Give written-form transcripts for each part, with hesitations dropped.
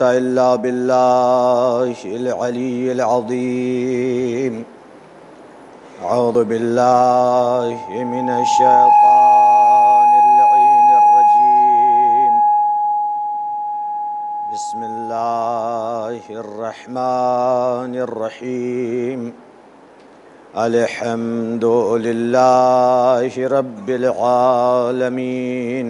إلا بالله العلي العظيم. أعوذ بالله من الشيطان اللعين الرجيم. بسم الله الرحمن الرحيم. الحمد لله رب العالمين،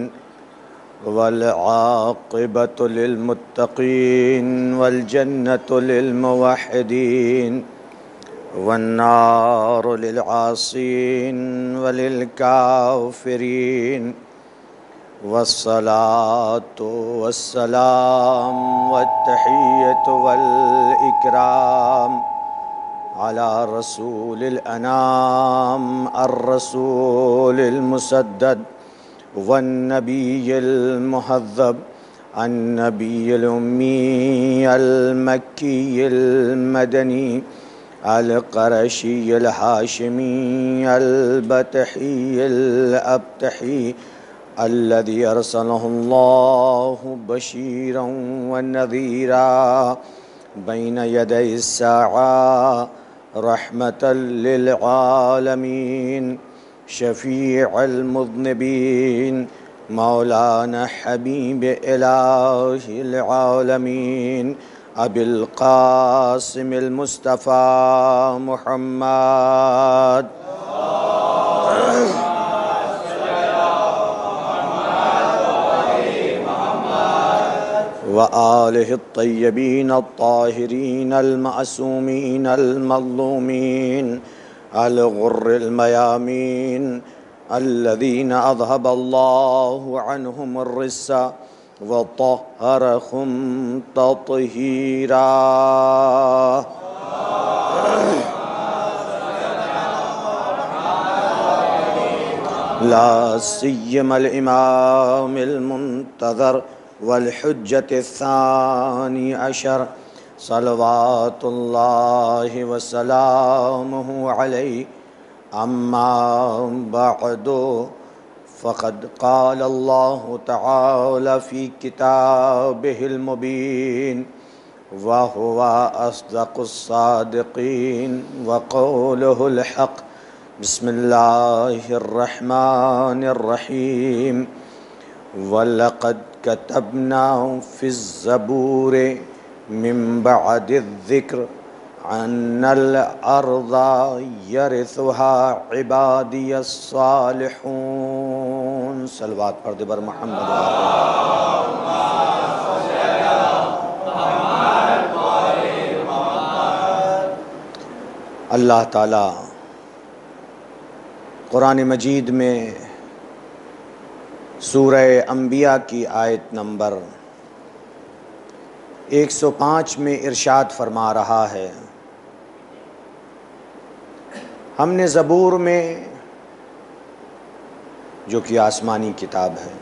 والعاقبة للمتقين، والجنة للموحدين، والنار للعاصين وللكافرين. والصلاة والسلام والتحية والإكرام على رسول الأنام، الرسول المسدد، والنبي المهذب، النبي الأمي المكي المدني القرشي الهاشمي البتحي الأبتحي، الذي أرسله الله بشيرا ونذيرا بين يدي الساعة، رحمة للعالمين، شفيع المذنبين، مولانا حبيب إله العالمين، أبي القاسم المصطفى محمد وآله الطيبين الطاهرين المعصومين المظلومين الغر الميامين، الذين أذهب الله عنهم الرجس وطهرهم تطهيرا. لا سيما الإمام المنتظر والحجة الثاني عشر، صلوات الله وسلامه عليه. أما بعد، فقد قال الله تعالى في كتابه المبين، وهو أصدق الصادقين، وقوله الحق. بسم الله الرحمن الرحيم. وَلَقَدْ كَتَبْنَا فِي الزَّبُورِ مِنْ بَعْدِ الذِّكْرِ أَنَّ الْأَرْضَ يَرِثُهَا عِبَادِيَ الصَّالِحُونَ. صلوات پڑھ دے بر محمد. اللہ تعالی قرآن مجید میں سورہ انبیاء کی آیت نمبر 105 میں ارشاد فرما رہا ہے، ہم نے زبور میں، جو کہ آسمانی کتاب ہے،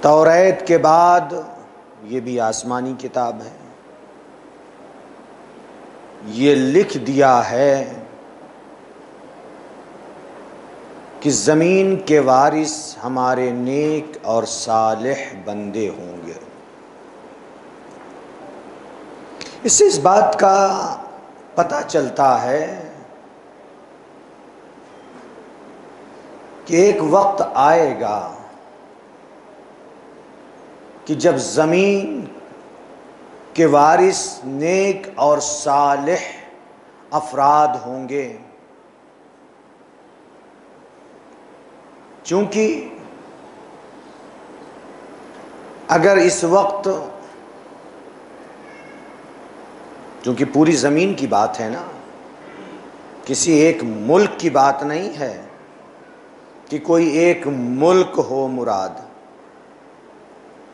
توریت کے بعد یہ بھی آسمانی کتاب ہے، یہ لکھ دیا ہے کہ زمین کے وارث ہمارے نیک اور صالح بندے ہوں گے۔ اس سے اس بات کا پتہ چلتا ہے کہ ایک وقت آئے گا کہ جب زمین کے وارث نیک اور صالح افراد ہوں گے، چونکہ اگر اس وقت، چونکہ پوری زمین کی بات ہے نا، کسی ایک ملک کی بات نہیں ہے کہ کوئی ایک ملک ہو مراد،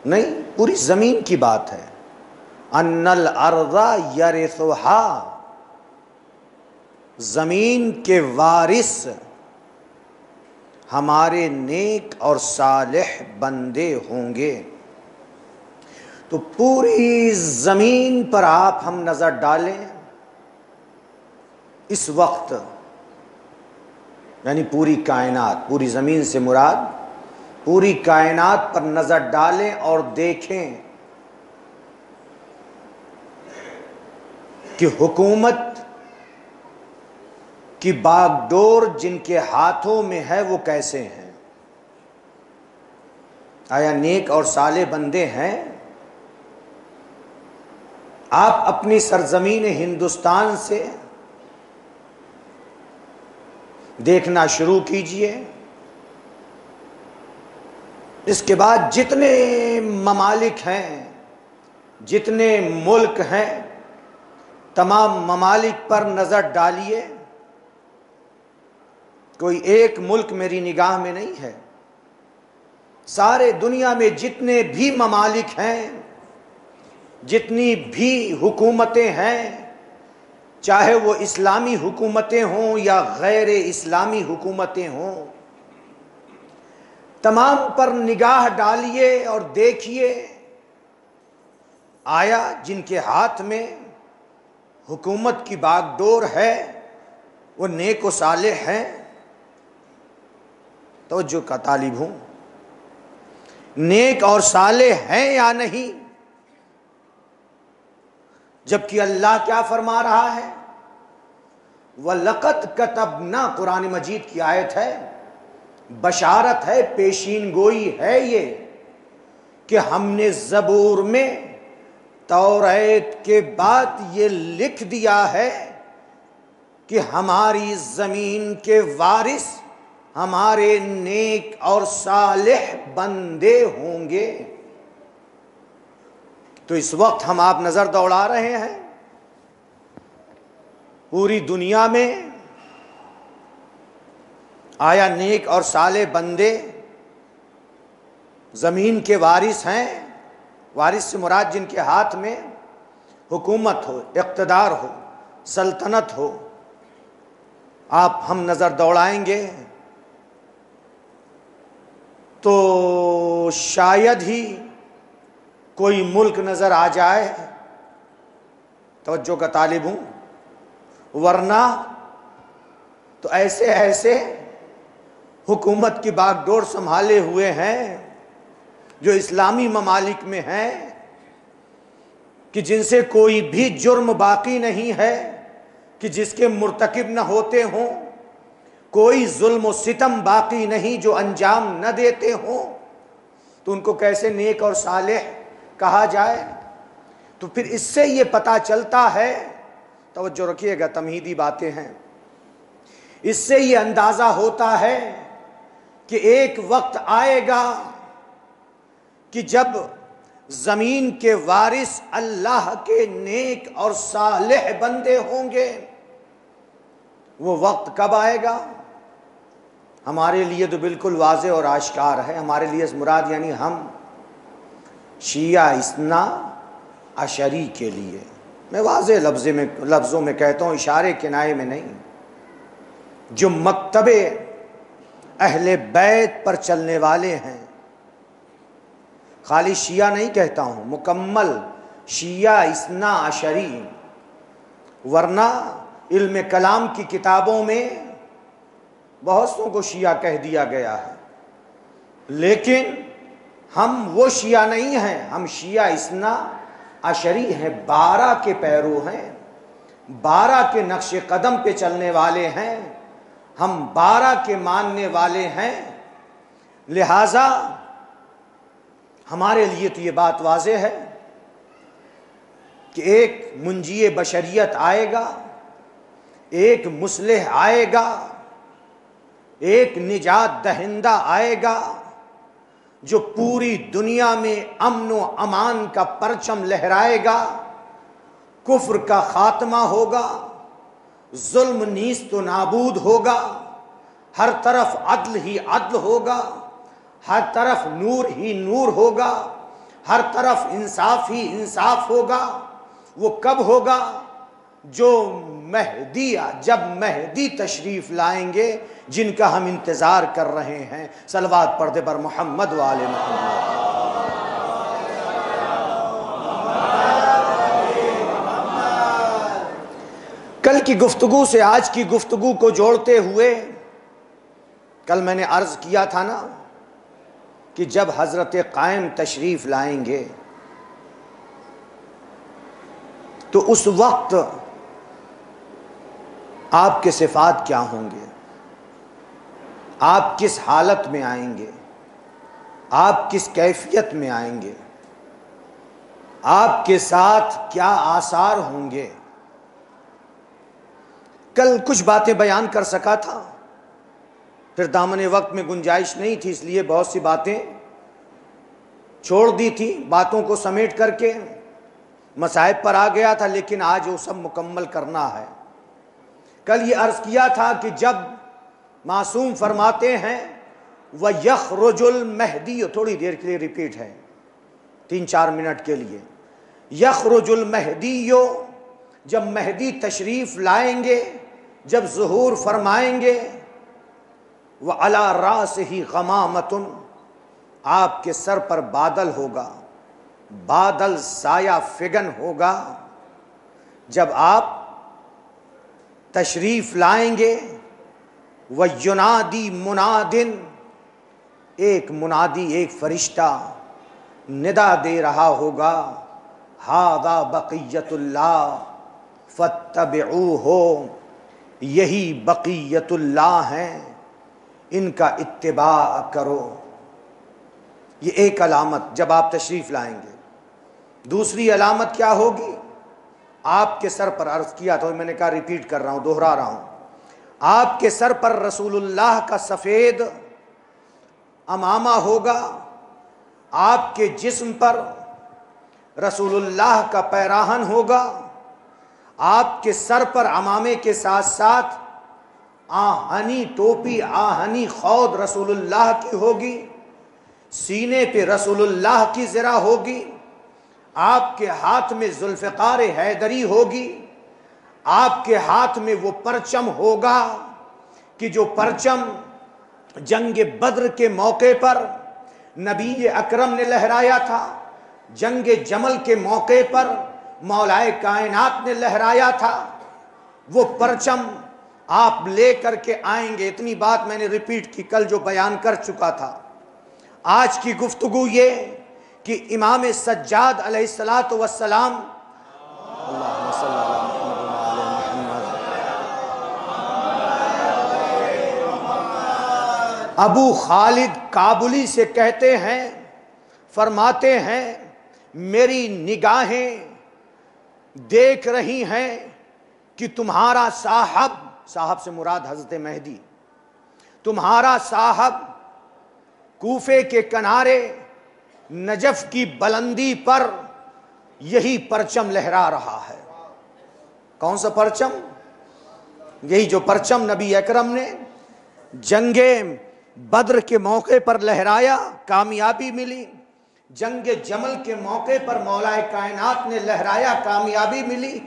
نہیں، پوری زمین کی بات ہے۔ ان الارض یرثھا، زمین کے وارث ہمارے نیک اور صالح بندے ہوں گے۔ تو پوری زمین پر آپ ہم نظر ڈالیں اس وقت، یعنی پوری کائنات، پوری زمین سے مراد پوری کائنات پر نظر ڈالیں اور دیکھیں کہ حکومت کی باغ ڈور جن کے ہاتھوں میں ہے وہ کیسے ہیں؟ آیا نیک اور صالح بندے ہیں؟ آپ اپنی سرزمین ہندوستان سے دیکھنا شروع کیجئے، اس کے بعد جتنے ممالک ہیں، جتنے ملک ہیں، تمام ممالک پر نظر ڈالیے، کوئی ایک ملک میری نگاہ میں نہیں ہے۔ سارے دنیا میں جتنے بھی ممالک ہیں، جتنی بھی حکومتیں ہیں، چاہے وہ اسلامی حکومتیں ہوں یا غیر اسلامی حکومتیں ہوں، تمام پر نگاہ ڈالیے اور دیکھیے، آیا جن کے ہاتھ میں حکومت کی باغ ڈور ہے وہ نیک و صالح ہیں؟ توجہ کا طالب ہوں، نیک اور صالح ہیں یا نہیں؟ جبکہ اللہ کیا فرما رہا ہے؟ وَلَقَدْ كَتَبْنَا، قرآن مجید کی آیت ہے، بشارت ہے، پیشین گوئی ہے یہ کہ ہم نے زبور میں توریت کے بعد یہ لکھ دیا ہے کہ ہماری زمین کے وارث ہمارے نیک اور صالح بندے ہوں گے۔ تو اس وقت ہم آپ نظر دوڑا رہے ہیں پوری دنیا میں، آیا نیک اور صالح بندے زمین کے وارث ہیں؟ وارث سے مراد جن کے ہاتھ میں حکومت ہو، اقتدار ہو، سلطنت ہو۔ آپ ہم نظر دوڑائیں گے تو شاید ہی کوئی ملک نظر آ جائے، توجہ کا طالب ہوں، ورنہ تو ایسے ایسے حکومت کی باغ ڈور سنبھالے ہوئے ہیں جو اسلامی ممالک میں ہیں کہ جن سے کوئی بھی جرم باقی نہیں ہے کہ جس کے مرتکب نہ ہوتے ہوں، کوئی ظلم و ستم باقی نہیں جو انجام نہ دیتے ہوں، تو ان کو کیسے نیک اور صالح کہا جائے؟ تو پھر اس سے یہ پتہ چلتا ہے، توجہ رکھیے گا، تمہیدی باتیں ہیں، اس سے یہ اندازہ ہوتا ہے کہ ایک وقت آئے گا کہ جب زمین کے وارث اللہ کے نیک اور صالح بندے ہوں گے۔ وہ وقت کب آئے گا؟ ہمارے لیے تو بالکل واضح اور آشکار ہے۔ ہمارے لیے اس مراد یعنی ہم شیعہ اثنا عشری کے لیے، میں واضح لفظوں میں کہتا ہوں، اشارے کنائے میں نہیں، جو مکتب اہل بیت پر چلنے والے ہیں، خالی شیعہ نہیں کہتا ہوں، مکمل شیعہ اثنا عشری، ورنہ علم کلام کی کتابوں میں بہت سو کو شیعہ کہہ دیا گیا ہے، لیکن ہم وہ شیعہ نہیں ہیں، ہم شیعہ اثنا عشری ہیں، 12 کے پیرو ہیں، 12 کے نقش قدم پہ چلنے والے ہیں، ہم 12 کے ماننے والے ہیں۔ لہذا ہمارے لیے تو یہ بات واضح ہے کہ ایک منجی بشریت آئے گا، ایک مصلح آئے گا، ایک نجات دہندہ آئے گا جو پوری دنیا میں امن و امان کا پرچم لہرائے گا، کفر کا خاتمہ ہوگا، ظلم نیست و نابود ہوگا، ہر طرف عدل ہی عدل ہوگا، ہر طرف نور ہی نور ہوگا، ہر طرف انصاف ہی انصاف ہوگا۔ وہ کب ہوگا؟ جب مہدی تشریف لائیں گے، جن کا ہم انتظار کر رہے ہیں۔ صلوات پڑھ دے بر محمد و آل محمد۔ کل کی گفتگو سے آج کی گفتگو کو جوڑتے ہوئے، کل میں نے عرض کیا تھا نا کہ جب حضرت قائم تشریف لائیں گے تو اس وقت آپ کے صفات کیا ہوں گے، آپ کس حالت میں آئیں گے، آپ کس کیفیت میں آئیں گے، آپ کے ساتھ کیا آثار ہوں گے۔ کل کچھ باتیں بیان کر سکا تھا، پھر دامن وقت میں گنجائش نہیں تھی، اس لیے بہت سی باتیں چھوڑ دی تھی، باتوں کو سمیٹ کر کے مصائب پر آ گیا تھا، لیکن آج وہ سب مکمل کرنا ہے۔ کل یہ عرض کیا تھا کہ جب معصوم فرماتے ہیں وَيَخْرُجُ الْمَهْدِيُّ، تھوڑی دیر کے لیے ریپیٹ ہے، 3-4 منٹ کے لیے، یخرج المہدی، جب مہدی تشریف لائیں گے، جب ظہور فرمائیں گے، وَعَلَى رَأْسِهِ غَمَامَةٌ، آپ کے سر پر بادل ہوگا، بادل سایہ فگن ہوگا۔ جب آپ تشریف لائیں گے، وَيُنَادِي مُنَادٍ، ایک منادی، ایک فرشتہ ندا دے رہا ہوگا، ہذا بقیت اللہ فاتبعوہ، یہی بقیت اللہ ہیں، ان کا اتباع کرو۔ یہ ایک علامت جب آپ تشریف لائیں گے۔ دوسری علامت کیا ہوگی؟ آپ کے سر پر، عرض کیا تو میں نے کہا ریپیٹ کر رہا ہوں، دوہرا رہا ہوں، آپ کے سر پر رسول اللہ کا سفید عمامہ ہوگا، آپ کے جسم پر رسول اللہ کا پیراہن ہوگا، آپ کے سر پر عمامے کے ساتھ ساتھ آہنی ٹوپی، آہنی خود رسول اللہ کی ہوگی، سینے پہ رسول اللہ کی زرہ ہوگی، آپ کے ہاتھ میں ذوالفقار حیدری ہوگی، آپ کے ہاتھ میں وہ پرچم ہوگا کہ جو پرچم جنگ بدر کے موقع پر نبی اکرم نے لہرایا تھا، جنگ جمل کے موقع پر مولائے کائنات نے لہرایا تھا، وہ پرچم آپ لے کر کے آئیں گے۔ اتنی بات میں نے ریپیٹ کی کل جو بیان کر چکا تھا۔ آج کی گفتگو یہ کہ امام سجاد علیہ السلام، اللہم صلی علی محمد وعلی محمد، ابو خالد کابلی سے کہتے ہیں، فرماتے ہیں میری نگاہیں دیکھ رہی ہیں کہ تمہارا صاحب، صاحب سے مراد حضرت مہدی، تمہارا صاحب کوفے کے کنارے نجف کی بلندی پر یہی پرچم لہرا رہا ہے۔ کون سا پرچم؟ یہی جو پرچم نبی اکرم نے جنگ بدر کے موقع پر لہرایا، کامیابی ملی، جنگ جمل کے موقع پر مولا کائنات نے لہرایا، کامیابی ملی۔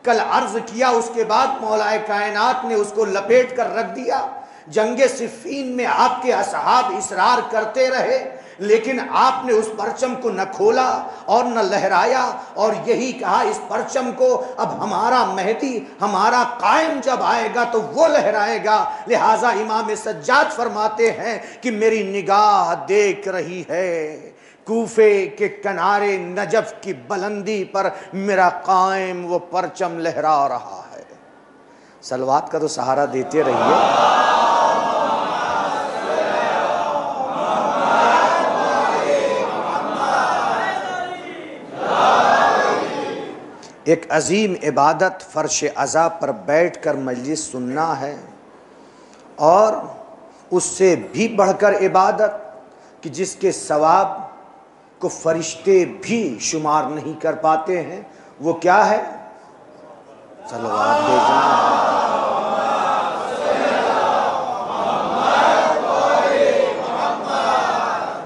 کل عرض کیا اس کے بعد مولا کائنات نے اس کو لپیٹ کر رکھ دیا۔ جنگ صفین میں آپ کے اصحاب اصرار کرتے رہے، لیکن آپ نے اس پرچم کو نہ کھولا اور نہ لہرایا، اور یہی کہا اس پرچم کو اب ہمارا مہدی، ہمارا قائم جب آئے گا تو وہ لہرائے گا۔ لہٰذا امام سجاد فرماتے ہیں کہ میری نگاہ دیکھ رہی ہے کوفے کے کنارے نجف کی بلندی پر میرا قائم وہ پرچم لہرا رہا ہے۔ صلوات کا تو سہارا دیتے رہیے۔ ایک عظیم عبادت فرش عزا پر بیٹھ کر مجلس سننا ہے، اور اس سے بھی بڑھ کر عبادت کہ جس کے ثواب کو فرشتے بھی شمار نہیں کر پاتے ہیں، وہ کیا ہے؟ صلوات بھیجنا۔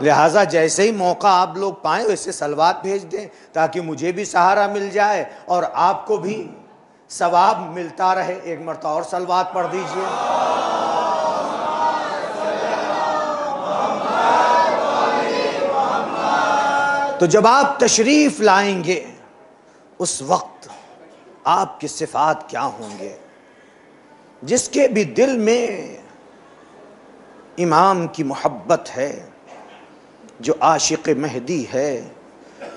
لہٰذا جیسے ہی موقع آپ لوگ پائیں ویسے صلوات بھیج دیں تاکہ مجھے بھی سہارا مل جائے اور آپ کو بھی ثواب ملتا رہے۔ ایک مرتبہ اور صلوات پڑھ دیجئے۔ تو جب آپ تشریف لائیں گے اس وقت آپ کی صفات کیا ہوں گے؟ جس کے بھی دل میں امام کی محبت ہے، جو عاشق مہدی ہے،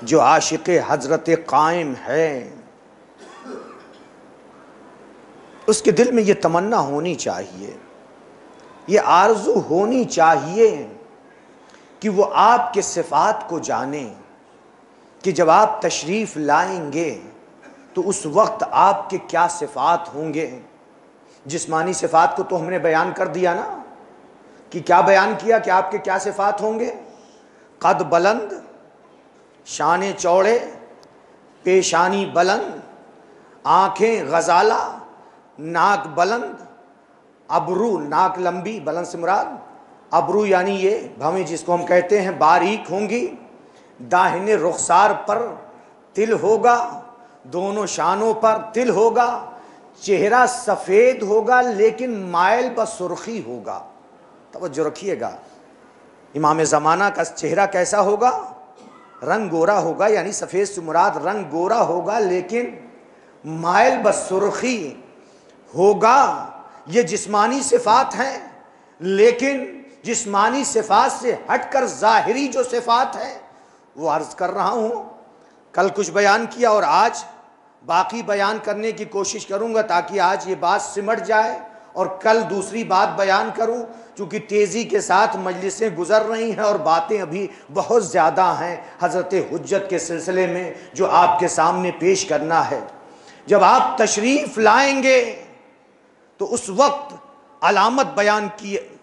جو عاشق حضرت قائم ہے، اس کے دل میں یہ تمنا ہونی چاہیے، یہ آرزو ہونی چاہیے کہ وہ آپ کے صفات کو جانیں، کہ جب آپ تشریف لائیں گے تو اس وقت آپ کے کیا صفات ہوں گے۔ جسمانی صفات کو تو ہم نے بیان کر دیا نا، کہ کیا بیان کیا کہ آپ کے کیا صفات ہوں گے؟ قد بلند، شان چوڑے، پیشانی بلند، آنکھیں غزالہ، ناک بلند، ابرو، ناک لمبی، بلند سے مراد ابرو یعنی یہ بھویں جس کو ہم کہتے ہیں باریک ہوں گی، داہنے رخسار پر تل ہوگا، دونوں شانوں پر تل ہوگا، چہرہ سفید ہوگا لیکن مائل بسرخی ہوگا۔ توجہ رکھیے گا، امام زمانہ کا چہرہ کیسا ہوگا؟ رنگ گورا ہوگا، یعنی سفید سے مراد رنگ گورا ہوگا لیکن مائل بسرخی ہوگا۔ یہ جسمانی صفات ہیں، لیکن جسمانی صفات سے ہٹ کر ظاہری جو صفات ہیں وہ عرض کر رہا ہوں۔ کل کچھ بیان کیا اور آج باقی بیان کرنے کی کوشش کروں گا تاکہ آج یہ بات سمٹ جائے اور کل دوسری بات بیان کروں، چونکہ تیزی کے ساتھ مجلسیں گزر رہی ہیں اور باتیں ابھی بہت زیادہ ہیں حضرت حجت کے سلسلے میں جو آپ کے سامنے پیش کرنا ہے۔ جب آپ تشریف لائیں گے تو اس وقت علامت بیان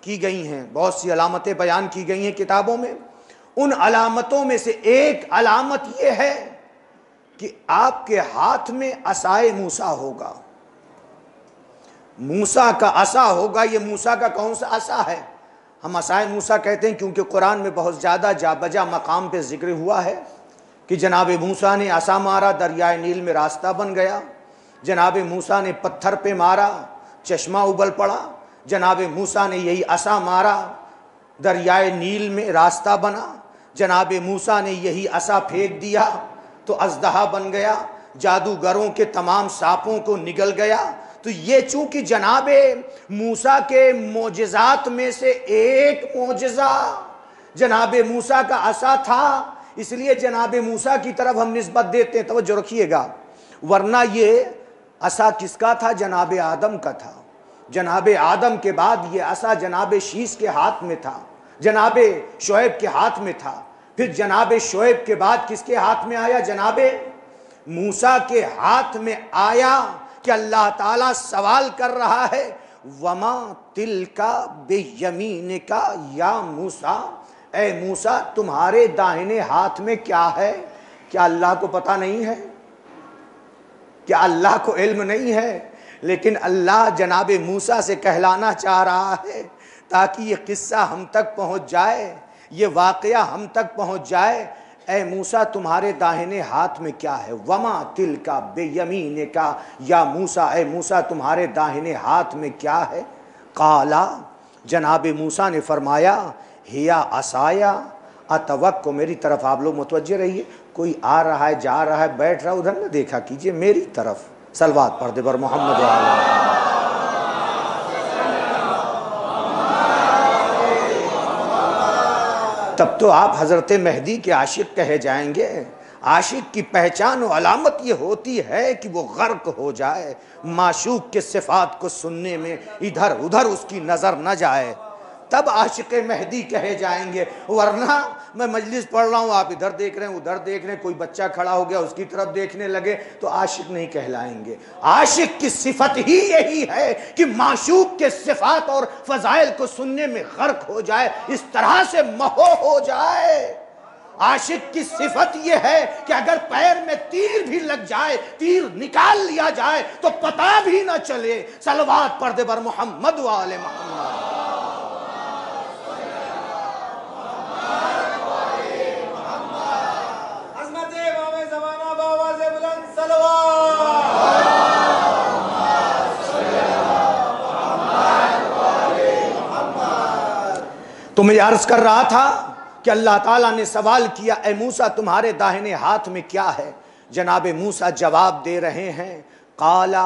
کی گئی ہیں، بہت سی علامتیں بیان کی گئی ہیں کتابوں میں۔ ان علامتوں میں سے ایک علامت یہ ہے کہ آپ کے ہاتھ میں عصائے موسیٰ ہوگا، موسیٰ کا عصا ہوگا۔ یہ موسیٰ کا کون سا عصا ہے؟ ہم عصائے موسیٰ کہتے ہیں کیونکہ قرآن میں بہت زیادہ جا بجا مقام پہ ذکر ہوا ہے کہ جناب موسیٰ نے عصا مارا، دریائے نیل میں راستہ بن گیا۔ جناب موسیٰ نے پتھر پہ مارا، چشمہ ابل پڑا۔ جناب موسیٰ نے یہی عصا مارا، دریائے نیل میں راستہ بنا۔ جناب موسیٰ نے یہی عصا پھینک دیا تو اژدہا بن گیا، جادوگروں کے تمام سانپوں کو نگل گیا۔ تو یہ چونکہ جناب موسیٰ کے معجزات میں سے ایک معجزہ جناب موسیٰ کا عصا تھا، اس لیے جناب موسیٰ کی طرف ہم نسبت دیتے ہیں۔ توجہ رکھیے گا، ورنہ یہ عصا کس کا تھا؟ جناب آدم کا تھا۔ جناب آدم کے بعد یہ عصا جناب شیش کے ہاتھ میں تھا، جناب شعیب کے ہاتھ میں تھا۔ پھر جناب شعیب کے بعد کس کے ہاتھ میں آیا؟ جناب موسیٰ کے ہاتھ میں آیا کہ اللہ تعالیٰ سوال کر رہا ہے وَمَا تِلْكَ بِيَمِينِكَ یا موسیٰ، اے موسیٰ تمہارے داہنے ہاتھ میں کیا ہے؟ کیا اللہ کو پتہ نہیں ہے؟ کیا اللہ کو علم نہیں ہے؟ لیکن اللہ جناب موسیٰ سے کہلانا چاہ رہا ہے تاکہ یہ قصہ ہم تک پہنچ جائے، یہ واقعہ ہم تک پہنچ جائے۔ اے موسیٰ تمہارے داہنے ہاتھ میں کیا ہے؟ وَمَا تِلْكَ بِيَمِينِكَ یا موسیٰ، اے موسیٰ تمہارے داہنے ہاتھ میں کیا ہے؟ قَالَ، جناب موسیٰ نے فرمایا ہِیَ عَصَایَ أَتَوَكَّأُ، میری طرف آپ لوگ متوجہ رہیے، کوئی آ رہا ہے جا رہا ہے بیٹھ رہا ہے ادھر نہ دیکھا کیجئے، میری طرف صلوات پڑھ دے بر محمد وعلیہ۔ تب تو آپ حضرت مہدی کے عاشق کہے جائیں گے۔ عاشق کی پہچان و علامت یہ ہوتی ہے کہ وہ غرق ہو جائے، معشوق کے صفات کو سننے میں ادھر ادھر اس کی نظر نہ جائے، تب عاشق مہدی کہے جائیں گے۔ ورنہ میں مجلس پڑھ رہا ہوں، آپ ادھر دیکھ رہے ہیں ادھر دیکھ رہے ہیں، کوئی بچہ کھڑا ہو گیا اس کی طرف دیکھنے لگے تو عاشق نہیں کہلائیں گے۔ عاشق کی صفت ہی یہی ہے کہ معشوق کے صفات اور فضائل کو سننے میں غرق ہو جائے، اس طرح سے مہو ہو جائے۔ عاشق کی صفت یہ ہے کہ اگر پیر میں تیر بھی لگ جائے، تیر نکال لیا جائے تو پتہ بھی نہ چلے۔ صلوات پڑھ دے بر محمد و آل محمد۔ تو میں عرض کر رہا تھا کہ اللہ تعالیٰ نے سوال کیا اے موسیٰ تمہارے داہنے ہاتھ میں کیا ہے؟ جناب موسیٰ جواب دے رہے ہیں قَالَ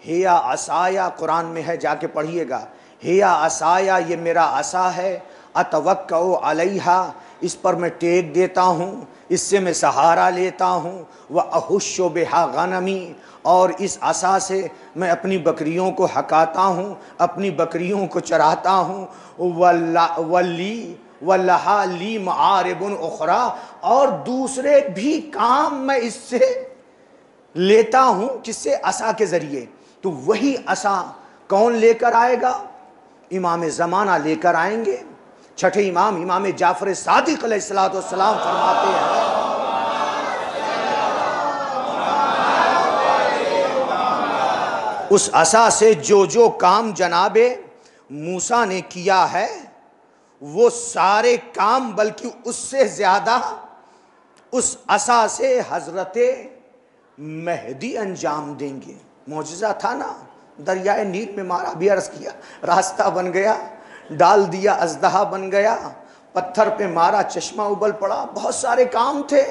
ہِیَ عَصَایَ، قرآن میں ہے جا کے پڑھیے گا، ہِیَ عَصَایَ، یہ میرا عصا ہے، أَتَوَكَّأُ عَلَيْهَا، اس پر میں ٹیک دیتا ہوں، اس سے میں سہارا لیتا ہوں، وَأَحُشُّ بِهَا غَنَمِي، اور اس عصا سے میں اپنی بکریوں کو ہکاتا ہوں، اپنی بکریوں کو چراتا ہوں، وَلَهَا لِي مَعَارِبٌ أُخْرَى، اور دوسرے بھی کام میں اس سے لیتا ہوں، کس سے؟ عصا کے ذریعے۔ تو وہی عصا کون لے کر آئے گا؟ امام زمانہ لے کر آئیں گے۔ چھٹے امام، امام جعفر صادق علیہ السلام فرماتے ہیں اس عصا سے جو کام جناب موسیٰ نے کیا ہے وہ سارے کام، بلکہ اس سے زیادہ اس عصا سے حضرت مہدی انجام دیں گے۔ معجزہ تھا نا، دریائے نیل میں مارا، بھی عرض کیا، راستہ بن گیا، ڈال دیا اژدہا بن گیا، پتھر پہ مارا چشمہ ابل پڑا، بہت سارے کام تھے۔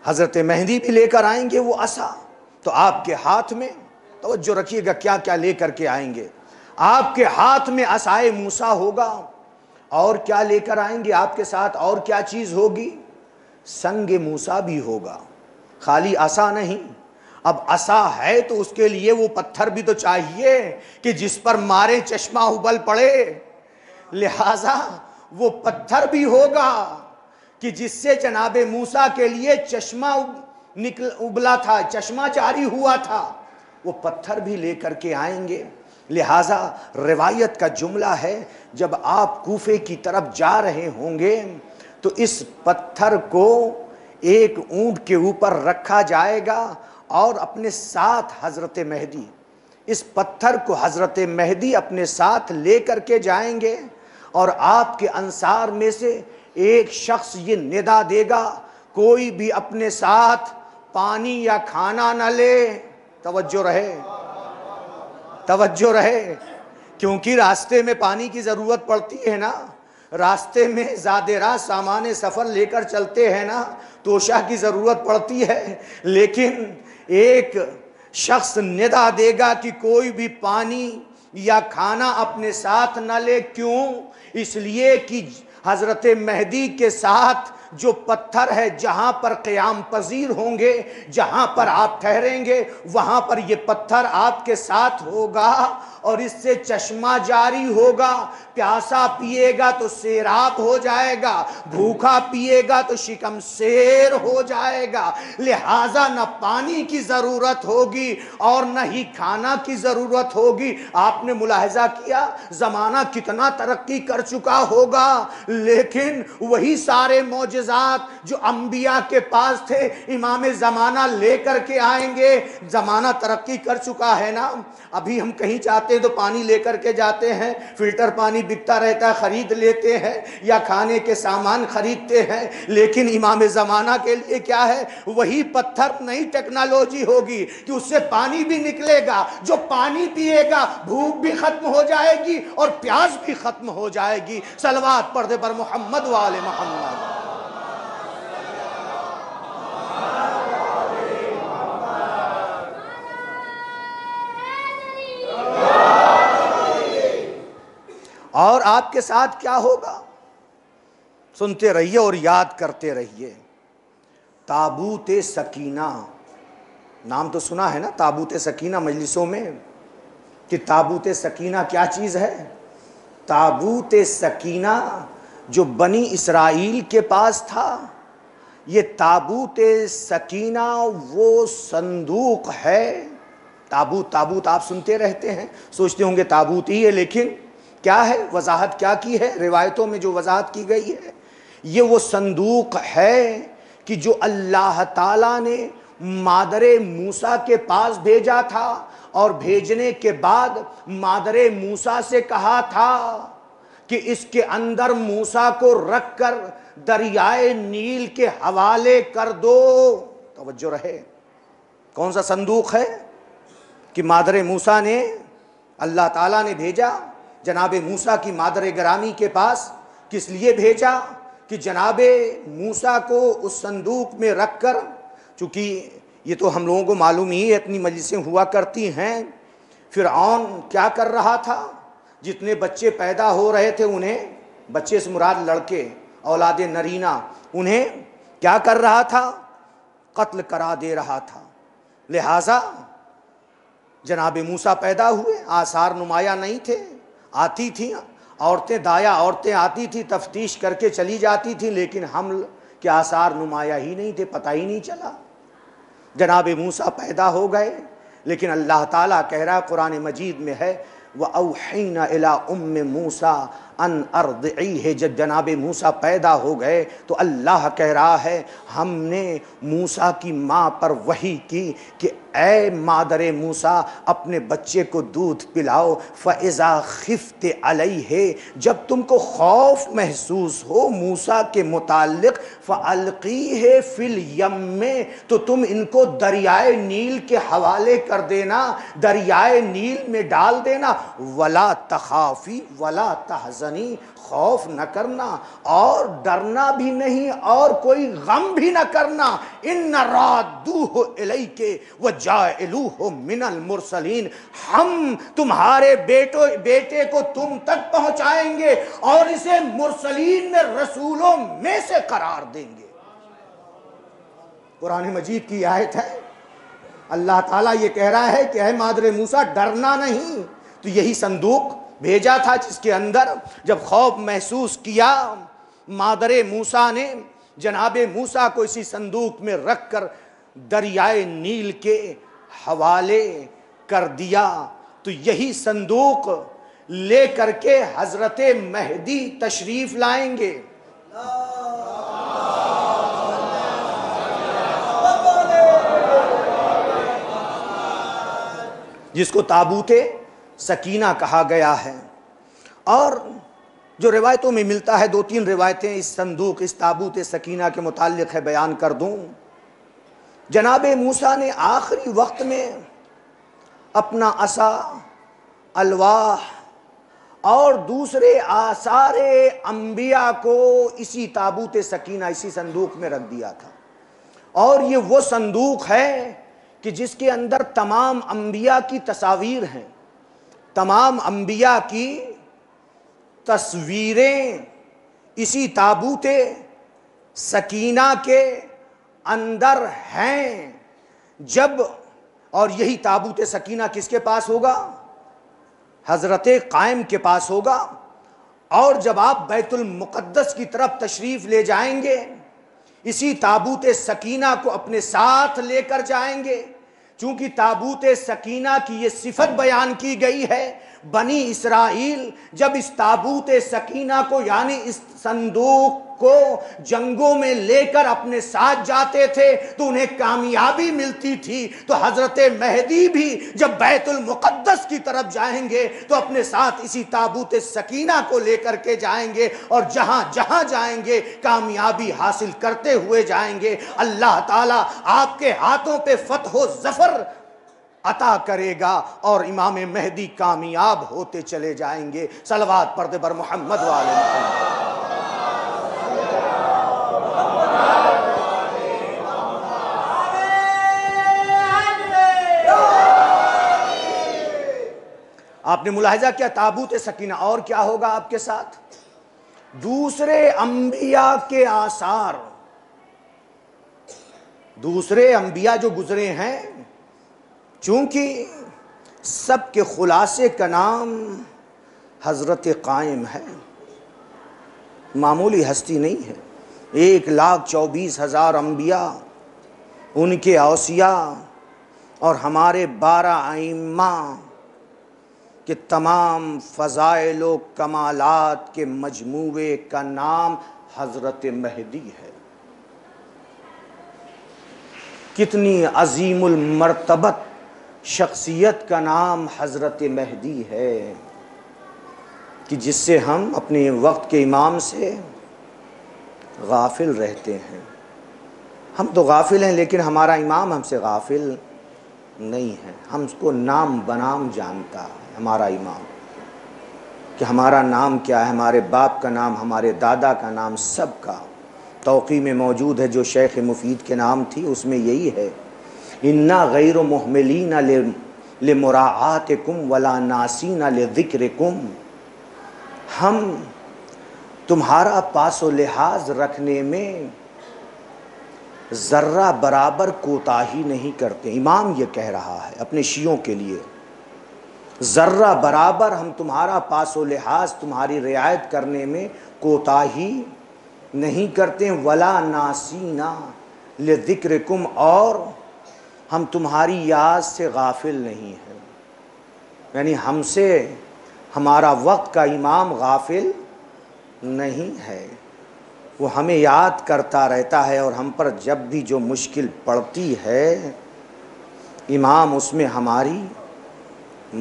حضرت مہدی بھی لے کر آئیں گے وہ عصا، تو آپ کے ہاتھ میں، توجہ رکھیے گا کیا کیا لے کر کے آئیں گے، آپ کے ہاتھ میں عصائے موسیٰ ہوگا، اور کیا لے کر آئیں گے آپ کے ساتھ، اور کیا چیز ہوگی؟ سنگ موسیٰ بھی ہوگا، خالی عصا نہیں۔ اب عصا ہے تو اس کے لیے وہ پتھر بھی تو چاہیے کہ جس پر مارے چشمہ ابل پڑے، لہٰذا وہ پتھر بھی ہوگا کہ جس سے جناب موسیٰ کے لیے چشمہ ابلا تھا، چشمہ جاری ہوا تھا، وہ پتھر بھی لے کر کے آئیں گے۔ لہٰذا روایت کا جملہ ہے، جب آپ کوفے کی طرف جا رہے ہوں گے تو اس پتھر کو ایک اونٹ کے اوپر رکھا جائے گا، اور اپنے ساتھ حضرت مہدی، اس پتھر کو حضرت مہدی اپنے ساتھ لے کر کے جائیں گے، اور آپ کے انصار میں سے ایک شخص یہ ندا دے گا، کوئی بھی اپنے ساتھ پانی یا کھانا نہ لے۔ توجہ رہے، توجہ رہے، کیونکہ راستے میں پانی کی ضرورت پڑتی ہے نا، راستے میں زیادہ راہ سامان سفر لے کر چلتے ہیں نا، توشہ کی ضرورت پڑتی ہے، لیکن ایک شخص ندا دے گا کہ کوئی بھی پانی یا کھانا اپنے ساتھ نہ لے۔ کیوں؟ اس لیے کہ حضرت مہدی کے ساتھ جو پتھر ہے، جہاں پر قیام پذیر ہوں گے، جہاں پر آپ ٹھہریں گے، وہاں پر یہ پتھر آپ کے ساتھ ہوگا، اور اس سے چشمہ جاری ہوگا۔ پیاسا پیے گا تو سیراب ہو جائے گا، بھوکا پیے گا تو شکم سیر ہو جائے گا۔ لہٰذا نہ پانی کی ضرورت ہوگی اور نہ ہی کھانا کی ضرورت ہوگی۔ آپ نے ملاحظہ کیا زمانہ کتنا ترقی کر چکا ہوگا، لیکن وہی سارے معجزات جو انبیاء کے پاس تھے امام زمانہ لے کر کے آئیں گے۔ زمانہ ترقی کر چکا ہے نا، ابھی ہم کہیں جاتے ہیں تو پانی لے کر کے جاتے ہیں، فلٹر پانی بکتا رہتا ہے، خرید لیتے ہیں، یا کھانے کے سامان خریدتے ہیں، لیکن امام زمانہ کے لیے کیا ہے؟ وہی پتھر، نئی ٹیکنالوجی ہوگی کہ اس سے پانی بھی نکلے گا، جو پانی پیے گا بھوک بھی ختم ہو جائے گی اور پیاس بھی ختم ہو جائے گی۔ صلوات پڑھ دے پر محمد و آل محمد۔ اور آپ کے ساتھ کیا ہوگا؟ سنتے رہیے اور یاد کرتے رہیے۔ تابوت سکینہ، نام تو سنا ہے نا تابوت سکینہ مجلسوں میں، کہ تابوت سکینہ کیا چیز ہے؟ تابوت سکینہ جو بنی اسرائیل کے پاس تھا، یہ تابوت سکینہ وہ صندوق ہے۔ تابوت تابوت آپ سنتے رہتے ہیں، سوچتے ہوں گے تابوت ہی ہے، لیکن کیا ہے؟ وضاحت کیا کی ہے روایتوں میں؟ جو وضاحت کی گئی ہے، یہ وہ صندوق ہے کہ جو اللہ تعالیٰ نے مادر موسیٰ کے پاس بھیجا تھا، اور بھیجنے کے بعد مادر موسیٰ سے کہا تھا کہ اس کے اندر موسیٰ کو رکھ کر دریائے نیل کے حوالے کر دو۔ توجہ رہے، کون سا صندوق ہے کہ مادر موسیٰ نے، اللہ تعالیٰ نے بھیجا جناب موسیٰ کی مادر گرامی کے پاس؟ کس لیے بھیجا؟ کہ جناب موسیٰ کو اس صندوق میں رکھ کر، چونکہ یہ تو ہم لوگوں کو معلوم ہی ہے، اتنی مجلسیں ہوا کرتی ہیں، فرعون کیا کر رہا تھا؟ جتنے بچے پیدا ہو رہے تھے انہیں بچے سے مراد لڑکے، اولاد نرینہ، انہیں کیا کر رہا تھا؟ قتل کرا دے رہا تھا۔ لہٰذا جناب موسیٰ پیدا ہوئے، آثار نمایاں نہیں تھے، آتی تھیں عورتیں، دایا عورتیں آتی تھیں، تفتیش کر کے چلی جاتی تھیں، لیکن حمل کے آثار نمایاں ہی نہیں تھے، پتہ ہی نہیں چلا۔ جناب موسیٰ پیدا ہو گئے، لیکن اللہ تعالیٰ کہہ رہا ہے قرآن مجید میں ہے وَأَوْحَيْنَا إِلَىٰ أُمِّ مُوسَىٰ أَنْ أَرْضِعِيهِ، جب جناب موسیٰ پیدا ہو گئے تو اللہ کہہ رہا ہے ہم نے موسیٰ کی ماں پر وحی کی کہ اے مادر موسیٰ اپنے بچے کو دودھ پلاؤ۔ فَإِذَا خِفْتِ عَلَيْهِ، جب تم کو خوف محسوس ہو موسیٰ کے متعلق، فَأَلْقِيهِ فِي الْيَمِّ، تو تم ان کو دریائے نیل کے حوالے کر دینا، دریائے نیل میں ڈال دینا۔ وَلَا تَخَافِي وَلَا تَحْزَنِي، خوف نہ کرنا اور ڈرنا بھی نہیں اور کوئی غم بھی نہ کرنا۔ إِنَّ رَادُّوهُ إِلَيْكِ وَجَاعِلُوهُ مِنَ الْمُرْسَلِينَ، ہم تمہارے بیٹے کو تم تک پہنچائیں گے اور اسے مرسلین میں رسولوں میں سے قرار دیں گے۔ قرآن مجید کی آیت ہے، اللہ تعالیٰ یہ کہہ رہا ہے کہ اے مادر موسیٰ ڈرنا نہیں۔ تو یہی صندوق بھیجا تھا جس کے اندر جب خوف محسوس کیا مادر موسیٰ نے جناب موسیٰ کو اسی صندوق میں رکھ کر دریائے نیل کے حوالے کر دیا، تو یہی صندوق لے کر کے حضرت مہدی تشریف لائیں گے۔ جس کو تابوت سکینہ کہا گیا ہے، اور جو روایتوں میں ملتا ہے، 2-3 روایتیں اس صندوق، اس تابوت سکینہ کے متعلق ہے، بیان کر دوں۔ جناب موسیٰ نے آخری وقت میں اپنا عصا، الواح اور دوسرے آثار انبیاء کو اسی تابوت سکینہ، اسی صندوق میں رکھ دیا تھا، اور یہ وہ صندوق ہے کہ جس کے اندر تمام انبیاء کی تصاویر ہیں، تمام انبیاء کی تصویریں اسی تابوت سکینہ کے اندر ہیں۔ جب اور یہی تابوت سکینہ کس کے پاس ہوگا؟ حضرت قائم کے پاس ہوگا، اور جب آپ بیت المقدس کی طرف تشریف لے جائیں گے اسی تابوت سکینہ کو اپنے ساتھ لے کر جائیں گے، چونکہ تابوت سکینہ کی یہ صفت بیان کی گئی ہے۔ بنی اسرائیل جب اس تابوت سکینہ کو یعنی اس صندوق کو جنگوں میں لے کر اپنے ساتھ جاتے تھے تو انہیں کامیابی ملتی تھی، تو حضرت مہدی بھی جب بیت المقدس کی طرف جائیں گے تو اپنے ساتھ اسی تابوت سکینہ کو لے کر کے جائیں گے، اور جہاں جہاں جائیں گے کامیابی حاصل کرتے ہوئے جائیں گے۔ اللہ تعالیٰ آپ کے ہاتھوں پہ فتح و ظفر عطا کرے گا اور امام مہدی کامیاب ہوتے چلے جائیں گے۔ صلوات پڑھتے بر محمد وآل محمد۔ آپ نے ملاحظہ کیا تابوت سکینہ، اور کیا ہوگا آپ کے ساتھ؟ دوسرے انبیاء کے آثار، دوسرے انبیاء جو گزرے ہیں، چونکہ سب کے خلاصے کا نام حضرت قائم ہے، معمولی ہستی نہیں ہے۔ 1,24,000 انبیاء، ان کے اوصیاء اور ہمارے 12 ائمہ کہ تمام فضائل و کمالات کے مجموعے کا نام حضرت مہدی ہے۔ کتنی عظیم المرتبت شخصیت کا نام حضرت مہدی ہے کہ جس سے ہم اپنے وقت کے امام سے غافل رہتے ہیں۔ ہم تو غافل ہیں لیکن ہمارا امام ہم سے غافل نہیں ہے، ہم اس کو نام بنام جانتا ہے ہمارا امام، کہ ہمارا نام کیا ہے، ہمارے باپ کا نام، ہمارے دادا کا نام، سب کا توقیع میں موجود ہے۔ جو شیخ مفید کے نام تھی اس میں یہی ہے، اِنَّا غَيْرُ مُحْمِلِينَ لِمُرَاعَاتِكُمْ وَلَا نَاسِينَ لِذِكْرِكُمْ، ہم تمہارا پاس و لحاظ رکھنے میں ذرہ برابر کوتاہی نہیں کرتے. امام یہ کہہ رہا ہے اپنے شیعوں کے لیے، ذرہ برابر ہم تمہارا پاس و لحاظ، تمہاری رعایت کرنے میں کوتاہی نہیں کرتے. ولا ناسینا لذکرکم، اور ہم تمہاری یاد سے غافل نہیں ہیں. یعنی ہم سے ہمارا وقت کا امام غافل نہیں ہے، وہ ہمیں یاد کرتا رہتا ہے، اور ہم پر جب بھی جو مشکل پڑتی ہے امام اس میں ہماری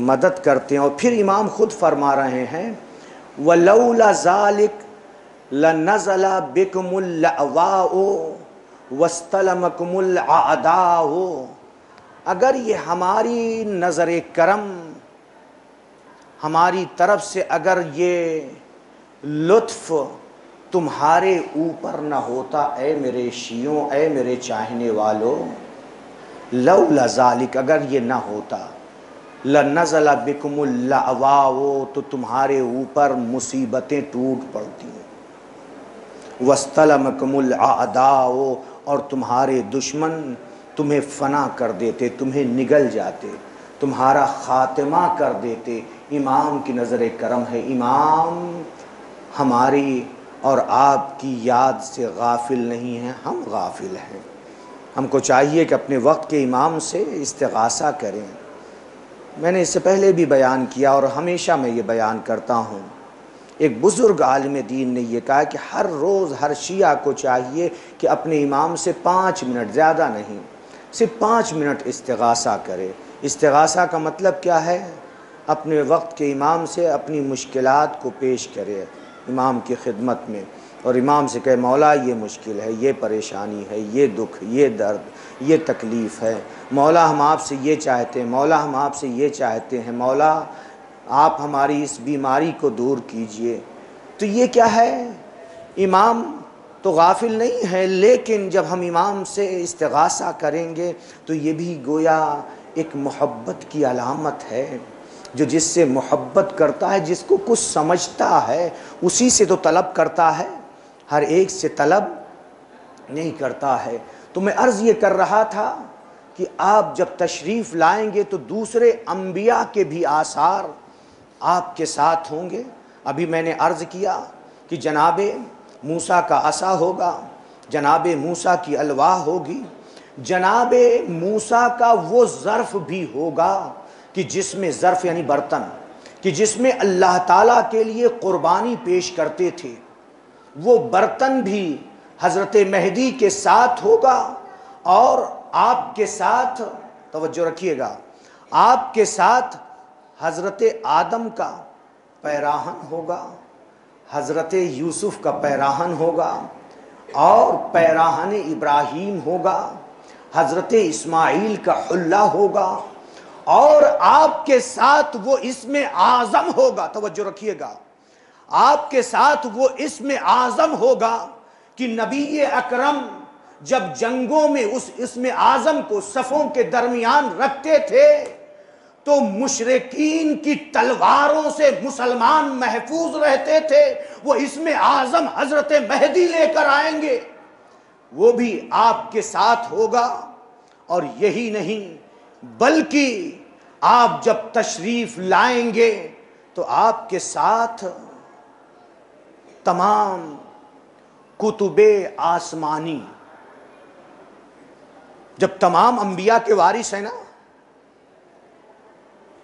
مدد کرتے ہیں. اور پھر امام خود فرما رہے ہیں وَلَوْلَا ذَلِكَ لَنَزَلَ بِكُمُ اللَّأْوَاءُ وَاسْتَلَمَكُمُ الْأَعْدَاءُ. اگر یہ ہماری نظر کرم، ہماری طرف سے اگر یہ لطف تمہارے اوپر نہ ہوتا اے میرے شیعوں، اے میرے چاہنے والوں، لولا ذالک، اگر یہ نہ ہوتا، لنزل بکم اللأواء، تو تمہارے اوپر مصیبتیں ٹوٹ پڑتی، واستلمکم الاعداء، اور تمہارے دشمن تمہیں فنا کر دیتے، تمہیں نگل جاتے، تمہارا خاتمہ کر دیتے. امام کی نظر کرم ہے، امام ہماری اور آپ کی یاد سے غافل نہیں ہیں، ہم غافل ہیں. ہم کو چاہیے کہ اپنے وقت کے امام سے استغاثہ کریں. میں نے اس سے پہلے بھی بیان کیا اور ہمیشہ میں یہ بیان کرتا ہوں، ایک بزرگ عالم دین نے یہ کہا کہ ہر روز ہر شیعہ کو چاہیے کہ اپنے امام سے 5 منٹ، زیادہ نہیں، صرف 5 منٹ استغاثہ کرے. استغاثہ کا مطلب کیا ہے؟ اپنے وقت کے امام سے اپنی مشکلات کو پیش کرے امام کی خدمت میں، اور امام سے کہے مولا یہ مشکل ہے، یہ پریشانی ہے، یہ دکھ، یہ درد، یہ تکلیف ہے، مولا ہم آپ سے یہ چاہتے ہیں، مولا ہم آپ سے یہ چاہتے ہیں، مولا آپ ہماری اس بیماری کو دور کیجئے. تو یہ کیا ہے؟ امام تو غافل نہیں ہے، لیکن جب ہم امام سے استغاثہ کریں گے تو یہ بھی گویا ایک محبت کی علامت ہے. جو جس سے محبت کرتا ہے، جس کو کچھ سمجھتا ہے، اسی سے تو طلب کرتا ہے، ہر ایک سے طلب نہیں کرتا ہے. تو میں عرض یہ کر رہا تھا کہ آپ جب تشریف لائیں گے تو دوسرے انبیاء کے بھی آثار آپ کے ساتھ ہوں گے. ابھی میں نے عرض کیا کہ جناب موسیٰ کا عصا ہوگا، جناب موسیٰ کی الواح ہوگی، جناب موسیٰ کا وہ ظرف بھی ہوگا کہ جس میں، ظرف یعنی برتن، کہ جس میں اللہ تعالیٰ کے لیے قربانی پیش کرتے تھے، وہ برتن بھی حضرت مہدی کے ساتھ ہوگا. اور آپ کے ساتھ، توجہ رکھیے گا، آپ کے ساتھ حضرت آدم کا پیراہن ہوگا، حضرت یوسف کا پیراہن ہوگا، اور پیراہن ابراہیم ہوگا، حضرت اسماعیل کا حلہ ہوگا، اور آپ کے ساتھ وہ اسم اعظم ہوگا. توجہ رکھیے گا، آپ کے ساتھ وہ اسم اعظم ہوگا کہ نبی اکرم جب جنگوں میں اس اسم اعظم کو صفوں کے درمیان رکھتے تھے تو مشرکین کی تلواروں سے مسلمان محفوظ رہتے تھے. وہ اسم اعظم حضرت مہدی لے کر آئیں گے، وہ بھی آپ کے ساتھ ہوگا. اور یہی نہیں بلکہ آپ جب تشریف لائیں گے تو آپ کے ساتھ تمام کتب آسمانی، جب تمام انبیاء کے وارث ہیں نا،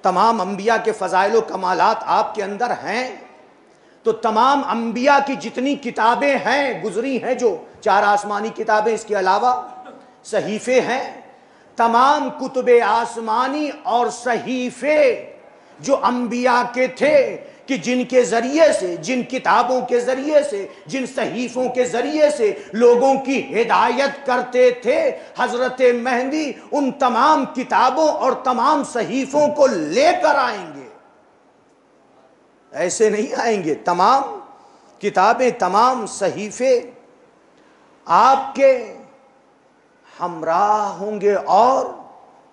تمام انبیاء کے فضائل و کمالات آپ کے اندر ہیں، تو تمام انبیاء کی جتنی کتابیں ہیں گزری ہیں، جو 4 آسمانی کتابیں، اس کے علاوہ صحیفے ہیں، تمام کتب آسمانی اور صحیفے جو انبیاء کے تھے، کہ جن کے ذریعے سے، جن کتابوں کے ذریعے سے، جن صحیفوں کے ذریعے سے لوگوں کی ہدایت کرتے تھے، حضرت مہدی ان تمام کتابوں اور تمام صحیفوں کو لے کر آئیں گے. ایسے نہیں آئیں گے، تمام کتابیں، تمام صحیفے آپ کے ہمراہ ہوں گے، اور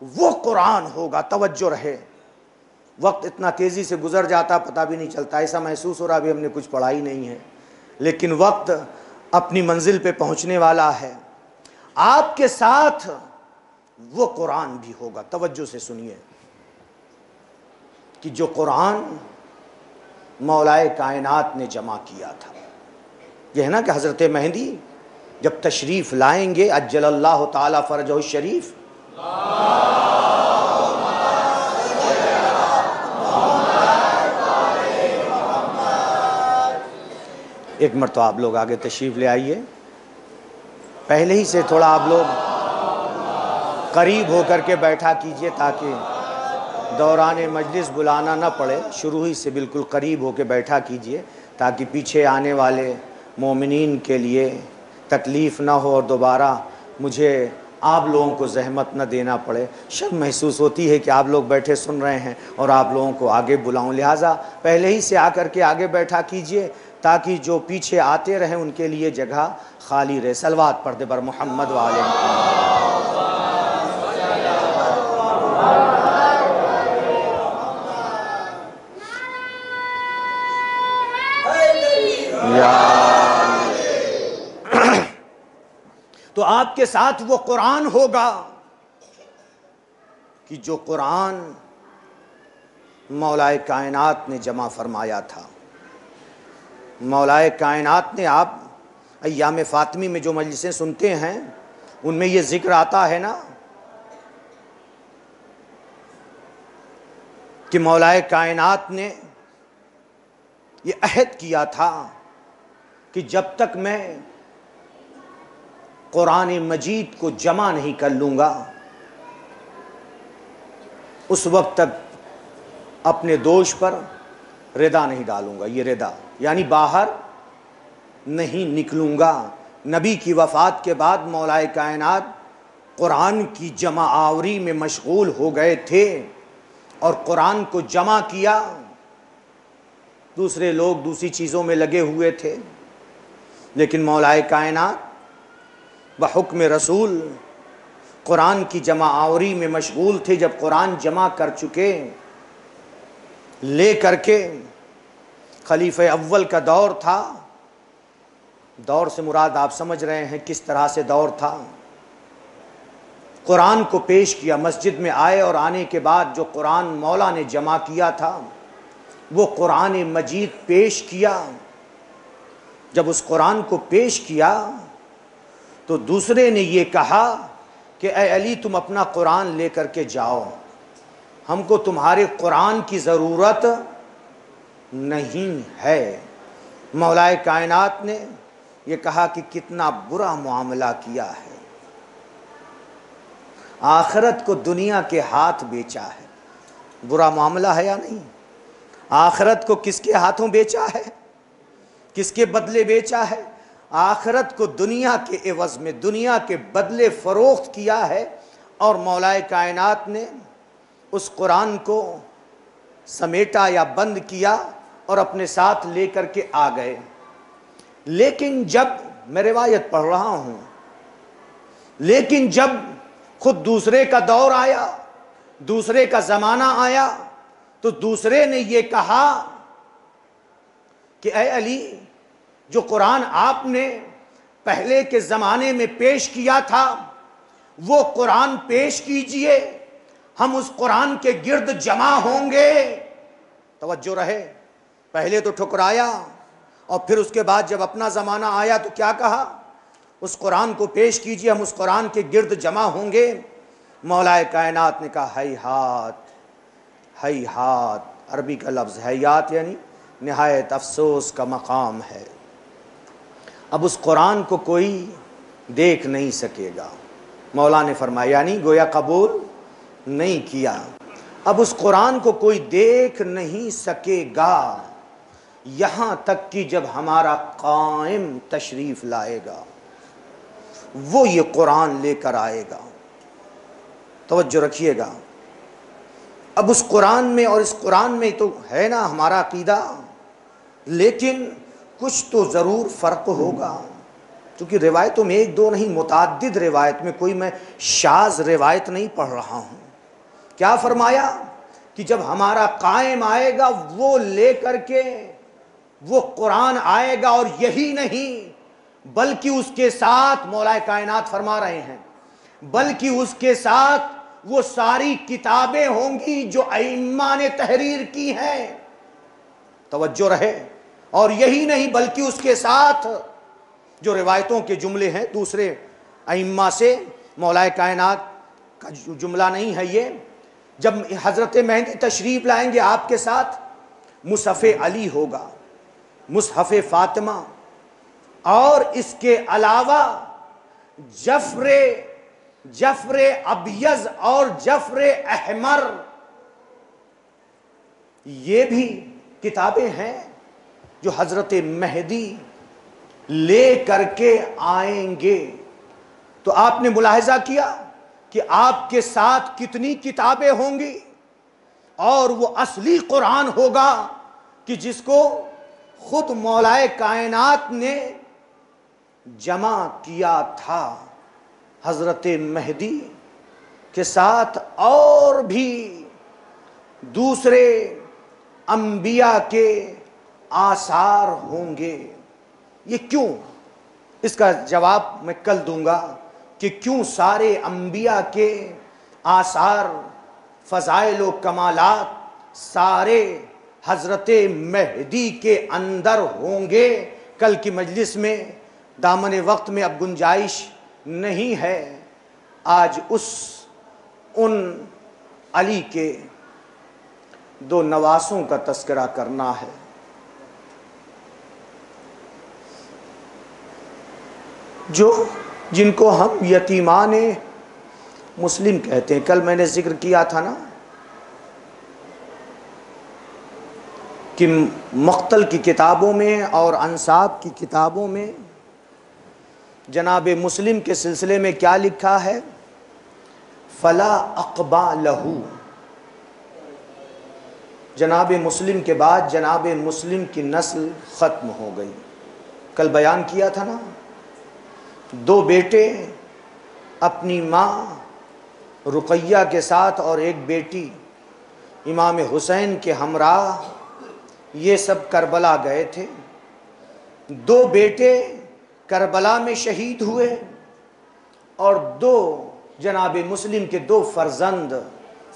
وہ قرآن ہوگا. توجہ رہے، وقت اتنا تیزی سے گزر جاتا پتہ بھی نہیں چلتا، ایسا محسوس ہو رہا ابھی ہم نے کچھ پڑھا ہی نہیں ہے. لیکن وقت اپنی منزل پہ پہنچنے والا ہے. آپ کے ساتھ وہ قرآن بھی ہوگا. توجہ سے سنیے کہ جو قرآن مولائے کائنات نے جمع کیا تھا. یہ ہے نا کہ حضرت مہدی جب تشریف لائیں گے عجل اللہ تعالی فرجہ الشریف، ایک مرتبہ آپ لوگ آگے تشریف لے آئیے. پہلے ہی سے تھوڑا آپ لوگ قریب ہو کر کے بیٹھا کیجئے تاکہ دوران مجلس بلانا نہ پڑے. شروع ہی سے بالکل قریب ہو کے بیٹھا کیجئے تاکہ پیچھے آنے والے مومنین کے لیے تکلیف نہ ہو اور دوبارہ مجھے آپ لوگوں کو زحمت نہ دینا پڑے. شرم محسوس ہوتی ہے کہ آپ لوگ بیٹھے سن رہے ہیں اور آپ لوگوں کو آگے بلاؤں. لہٰذا پہلے ہی سے آ کر کے آگے بیٹھا کیجئے تاکہ جو پیچھے آتے رہیں ان کے لیے جگہ خالی رہے. صلوات پڑھ دے بر محمد وآل محمد. تو آپ کے ساتھ وہ قرآن ہوگا کہ جو قرآن مولائے کائنات نے جمع فرمایا تھا. مولائے کائنات نے، آپ ایام فاطمی میں جو مجلسیں سنتے ہیں ان میں یہ ذکر آتا ہے نا کہ مولائے کائنات نے یہ عہد کیا تھا کہ جب تک میں قرآن مجید کو جمع نہیں کر لوں گا اس وقت تک اپنے دوش پر ردا نہیں ڈالوں گا. یہ ردا یعنی باہر نہیں نکلوں گا. نبی کی وفات کے بعد مولائے کائنات قرآن کی جمع آوری میں مشغول ہو گئے تھے اور قرآن کو جمع کیا. دوسرے لوگ دوسری چیزوں میں لگے ہوئے تھے، لیکن مولائے کائنات بحکم رسول قرآن کی جمع آوری میں مشغول تھے. جب قرآن جمع کر چکے لے کر کے، خلیفہ اول کا دور تھا. دور سے مراد آپ سمجھ رہے ہیں کس طرح سے دور تھا. قرآن کو پیش کیا، مسجد میں آئے اور آنے کے بعد جو قرآن مولا نے جمع کیا تھا وہ قرآن مجید پیش کیا. جب اس قرآن کو پیش کیا تو دوسرے نے یہ کہا کہ اے علی تم اپنا قرآن لے کر کے جاؤ، ہم کو تمہارے قرآن کی ضرورت نہیں ہے. مولائے کائنات نے یہ کہا کہ کتنا برا معاملہ کیا ہے، آخرت کو دنیا کے ہاتھ بیچا ہے. برا معاملہ ہے یا نہیں؟ آخرت کو کس کے ہاتھوں بیچا ہے؟ کس کے بدلے بیچا ہے؟ آخرت کو دنیا کے عوض میں، دنیا کے بدلے فروخت کیا ہے. اور مولائے کائنات نے اس قرآن کو سمیٹا یا بند کیا اور اپنے ساتھ لے کر کے آ گئے. لیکن جب میں روایت پڑھ رہا ہوں، لیکن جب خود دوسرے کا دور آیا، دوسرے کا زمانہ آیا، تو دوسرے نے یہ کہا کہ اے علی جو قرآن آپ نے پہلے کے زمانے میں پیش کیا تھا وہ قرآن پیش کیجئے، ہم اس قرآن کے گرد جمع ہوں گے. توجہ رہے، پہلے تو ٹھکرایا اور پھر اس کے بعد جب اپنا زمانہ آیا تو کیا کہا؟ اس قرآن کو پیش کیجئے، ہم اس قرآن کے گرد جمع ہوں گے. مولائے کائنات نے کہا ہیہات ہیہات، عربی کا لفظ ہیہات یعنی نہایت افسوس کا مقام ہے. اب اس قرآن کو کوئی دیکھ نہیں سکے گا. مولا نے فرمایا یعنی گویا قبول نہیں کیا. اب اس قرآن کو کوئی دیکھ نہیں سکے گا یہاں تک کہ جب ہمارا قائم تشریف لائے گا وہ یہ قرآن لے کر آئے گا. توجہ رکھیے گا. اب اس قرآن میں اور اس قرآن میں تو ہے نا ہمارا عقیدہ، لیکن کچھ تو ضرور فرق ہوگا، کیونکہ روایتوں میں ایک دو نہیں متعدد روایت میں، کوئی میں شاذ روایت نہیں پڑھ رہا ہوں. کیا فرمایا کہ جب ہمارا قائم آئے گا وہ لے کر کے وہ قرآن آئے گا، اور یہی نہیں بلکہ اس کے ساتھ مولا کائنات فرما رہے ہیں، بلکہ اس کے ساتھ وہ ساری کتابیں ہوں گی جو ائمہ نے تحریر کی ہیں، توجہ رہے، اور یہی نہیں بلکہ اس کے ساتھ جو روایتوں کے جملے ہیں دوسرے ائمہ سے، مولا کائنات کا جملہ نہیں ہے یہ، جب حضرت مہدی تشریف لائیں گے آپ کے ساتھ مصحف علی ہوگا، مصحف فاطمہ، اور اس کے علاوہ جفر ابیض اور جفر احمر، یہ بھی کتابیں ہیں جو حضرت مہدی لے کر کے آئیں گے۔ تو آپ نے ملاحظہ کیا کہ آپ کے ساتھ کتنی کتابیں ہوں گی، اور وہ اصلی قرآن ہوگا کہ جس کو خود مولا کائنات نے جمع کیا تھا۔ حضرت مہدی کے ساتھ اور بھی دوسرے انبیاء کے آثار ہوں گے۔ یہ کیوں؟ اس کا جواب میں کل دوں گا کہ کیوں سارے انبیاء کے آثار، فضائل و کمالات سارے حضرت مہدی کے اندر ہوں گے۔ کل کی مجلس میں دامن وقت میں اب گنجائش نہیں ہے، آج ان علی کے دو نواسوں کا تذکرہ کرنا ہے۔ جن کو ہم یتیمان مسلم کہتے ہیں۔ کل میں نے ذکر کیا تھا نا کہ مقتل کی کتابوں میں اور انساب کی کتابوں میں جناب مسلم کے سلسلے میں کیا لکھا ہے؟ فلا اقبا لہو، جناب مسلم کے بعد جناب مسلم کی نسل ختم ہو گئی۔ کل بیان کیا تھا نا، دو بیٹے اپنی ماں رقیہ کے ساتھ اور ایک بیٹی امام حسین کے ہمراہ یہ سب کربلا گئے تھے۔ دو بیٹے کربلا میں شہید ہوئے، اور دو جناب مسلم کے دو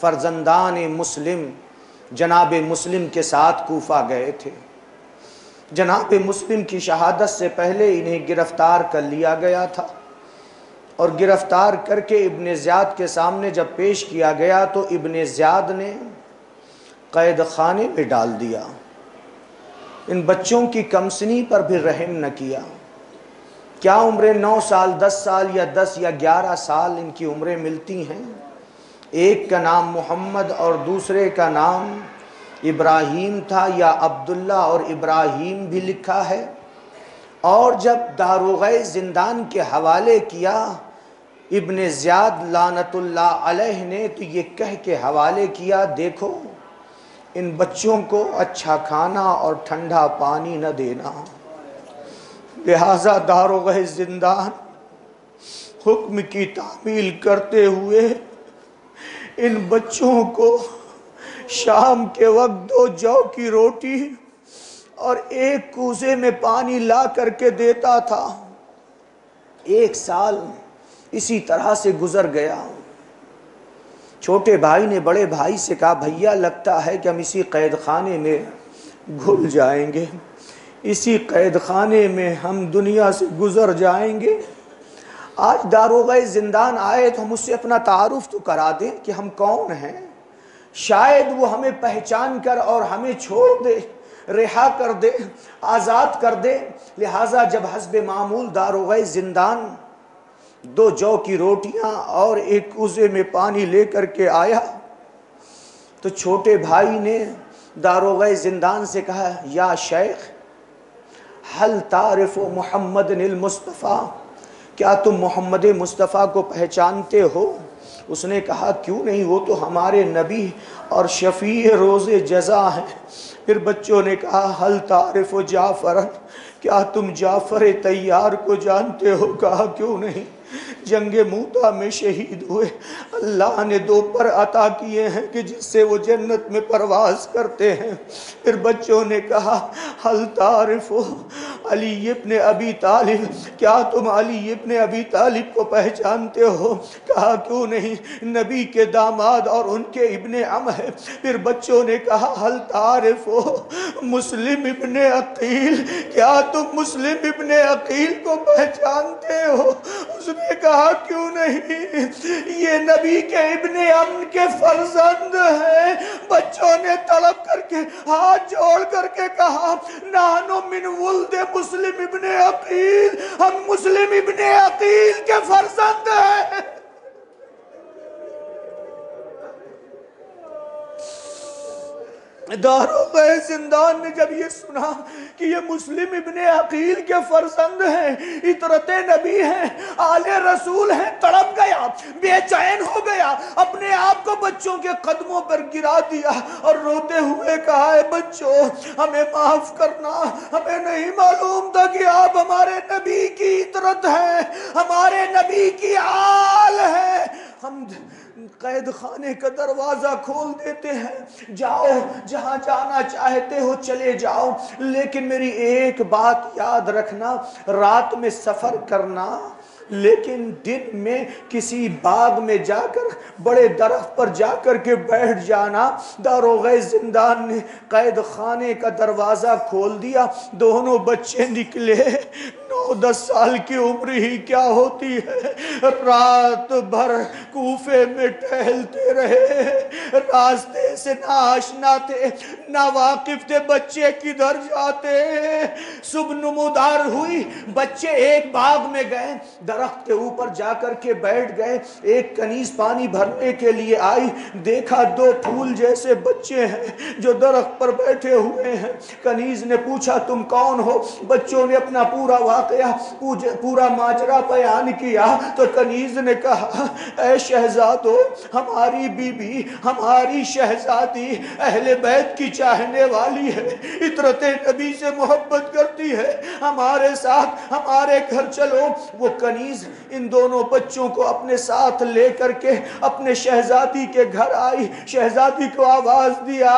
فرزندان مسلم جناب مسلم کے ساتھ کوفہ گئے تھے۔ جناب مسلم کی شہادت سے پہلے انہیں گرفتار کر لیا گیا تھا، اور گرفتار کر کے ابن زیاد کے سامنے جب پیش کیا گیا تو ابن زیاد نے قید خانے میں ڈال دیا۔ ان بچوں کی کمسنی پر بھی رحم نہ کیا۔ کیا عمریں 9 سال 10 سال یا 10 یا 11 سال ان کی عمریں ملتی ہیں۔ ایک کا نام محمد اور دوسرے کا نام ابراہیم تھا، یا عبداللہ اور ابراہیم بھی لکھا ہے۔ اور جب داروغہ زندان کے حوالے کیا ابن زیاد لعنت اللہ علیہ نے، تو یہ کہہ کے حوالے کیا، دیکھو ان بچوں کو اچھا کھانا اور ٹھنڈا پانی نہ دینا، لہذا داروغہ زندان حکم کی تعمیل کرتے ہوئے ان بچوں کو شام کے وقت 2 جو کی روٹی اور 1 کوزے میں پانی لا کر کے دیتا تھا۔ 1 سال اسی طرح سے گزر گیا۔ چھوٹے بھائی نے بڑے بھائی سے کہا، بھیا لگتا ہے کہ ہم اسی قید خانے میں گھل جائیں گے، اسی قید خانے میں ہم دنیا سے گزر جائیں گے۔ آج داروغہ زندان آئے تو ہم اس سے اپنا تعارف تو کرا دیں کہ ہم کون ہیں، شاید وہ ہمیں پہچان کر اور ہمیں چھوڑ دے، رہا کر دے، آزاد کر دے۔ لہٰذا جب حسب معمول داروغہ زندان 2 جو کی روٹیاں اور 1 کوزے میں پانی لے کر کے آیا، تو چھوٹے بھائی نے داروغہ زندان سے کہا، یا شیخ حل تعرف محمد المصطفیٰ، کیا تم محمد مصطفیٰ کو پہچانتے ہو؟ اس نے کہا، کیوں نہیں، وہ تو ہمارے نبی اور شفیع روز جزا ہیں۔ پھر بچوں نے کہا، حل تعرف جعفرا، کیا تم جعفر طیار کو جانتے ہو؟ کہا، کیوں نہیں، جنگ موتا میں شہید ہوئے۔ اللہ نے 2 پر عطا کیے ہیں کہ جس سے وہ جنت میں پرواز کرتے ہیں۔ پھر بچوں نے کہا حل تعرف علی ابن ابی طالب، کیا تم علی ابن ابی طالب کو پہچانتے ہو؟ کہا کیوں نہیں، نبی کے داماد اور ان کے ابن عم ہے۔ پھر بچوں نے کہا حل تعرف مسلم ابن عقیل، کیا تم مسلم ابن عقیل کو پہچانتے ہو؟ اس نے کہا کیوں نہیں، یہ نبی کے ابن عم کے فرزند ہیں۔ بچوں نے تڑپ کر کے ہاتھ جوڑ کر کے کہا نحنو من ولد مسلم ابن عقیل، ہم مسلم ابن عقیل کے فرزند ہیں۔ داروغہ زندان نے جب یہ سنا کہ یہ مسلم ابن عقیل کے فرزند ہیں، عطرت نبی ہیں، آل رسول ہیں، تڑپ گیا، بے چین ہو گیا، اپنے آپ کو بچوں کے قدموں پر گرا دیا اور روتے ہوئے کہا اے بچوں ہمیں معاف کرنا، ہمیں نہیں معلوم تھا کہ آپ ہمارے نبی کی عطرت ہیں، ہمارے نبی کی آل ہیں۔ ہم قید خانے کا دروازہ کھول دیتے ہیں، جاؤ جہاں جانا چاہتے ہو چلے جاؤ، لیکن میری ایک بات یاد رکھنا، رات میں سفر کرنا لیکن دن میں کسی باغ میں جا کر بڑے درخت پر جا کر کے بیٹھ جانا۔ داروغہ زندان نے قید خانے کا دروازہ کھول دیا، دونوں بچے نکلے، 9-10 سال کی عمر ہی کیا ہوتی ہے، رات بھر کوفے میں ٹہلتے رہے، راستے سے نہ آشنا تھے، نہ واقف تھے بچے کدھر جاتے۔ صبح نمودار ہوئی، بچے ایک باغ میں گئے، درخت کے اوپر جا کر کے بیٹھ گئے، ایک کنیز پانی بھرنے کے لیے آئی، دیکھا 2 پھول جیسے بچے ہیں جو درخت پر بیٹھے ہوئے ہیں۔ کنیز نے پوچھا تم کون ہو؟ بچوں نے اپنا پورا واقعہ پورا ماجرا بیان کیا تو کنیز نے کہا اے شہزادو، ہماری بی بی، ہماری شہزادی اہل بیت کی چاہنے والی ہے، عطرت نبی سے محبت کرتی ہے، ہمارے ساتھ ہمارے گھر چلو۔ وہ کنیز ان دونوں بچوں کو اپنے ساتھ لے کر کے اپنے شہزادی کے گھر آئی، شہزادی کو آواز دیا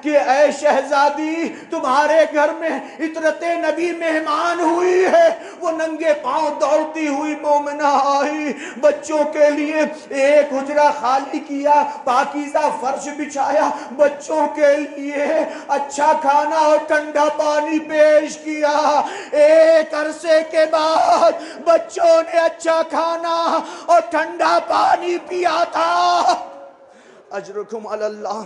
کہ اے شہزادی تمہارے گھر میں عطرت نبی مہمان ہوئی ہے۔ وہ ننگے پاؤں دوڑتی ہوئی مومنہ آئی، بچوں کے لیے ایک حجرہ خالی کیا، پاکیزہ فرش بچھایا، بچوں کے لیے اچھا کھانا اور ٹھنڈا پانی پیش کیا۔ ایک عرصے کے بعد بچوں نے اچھا کھانا اور ٹھنڈا پانی پیا تھا۔ اجرکم علی اللہ،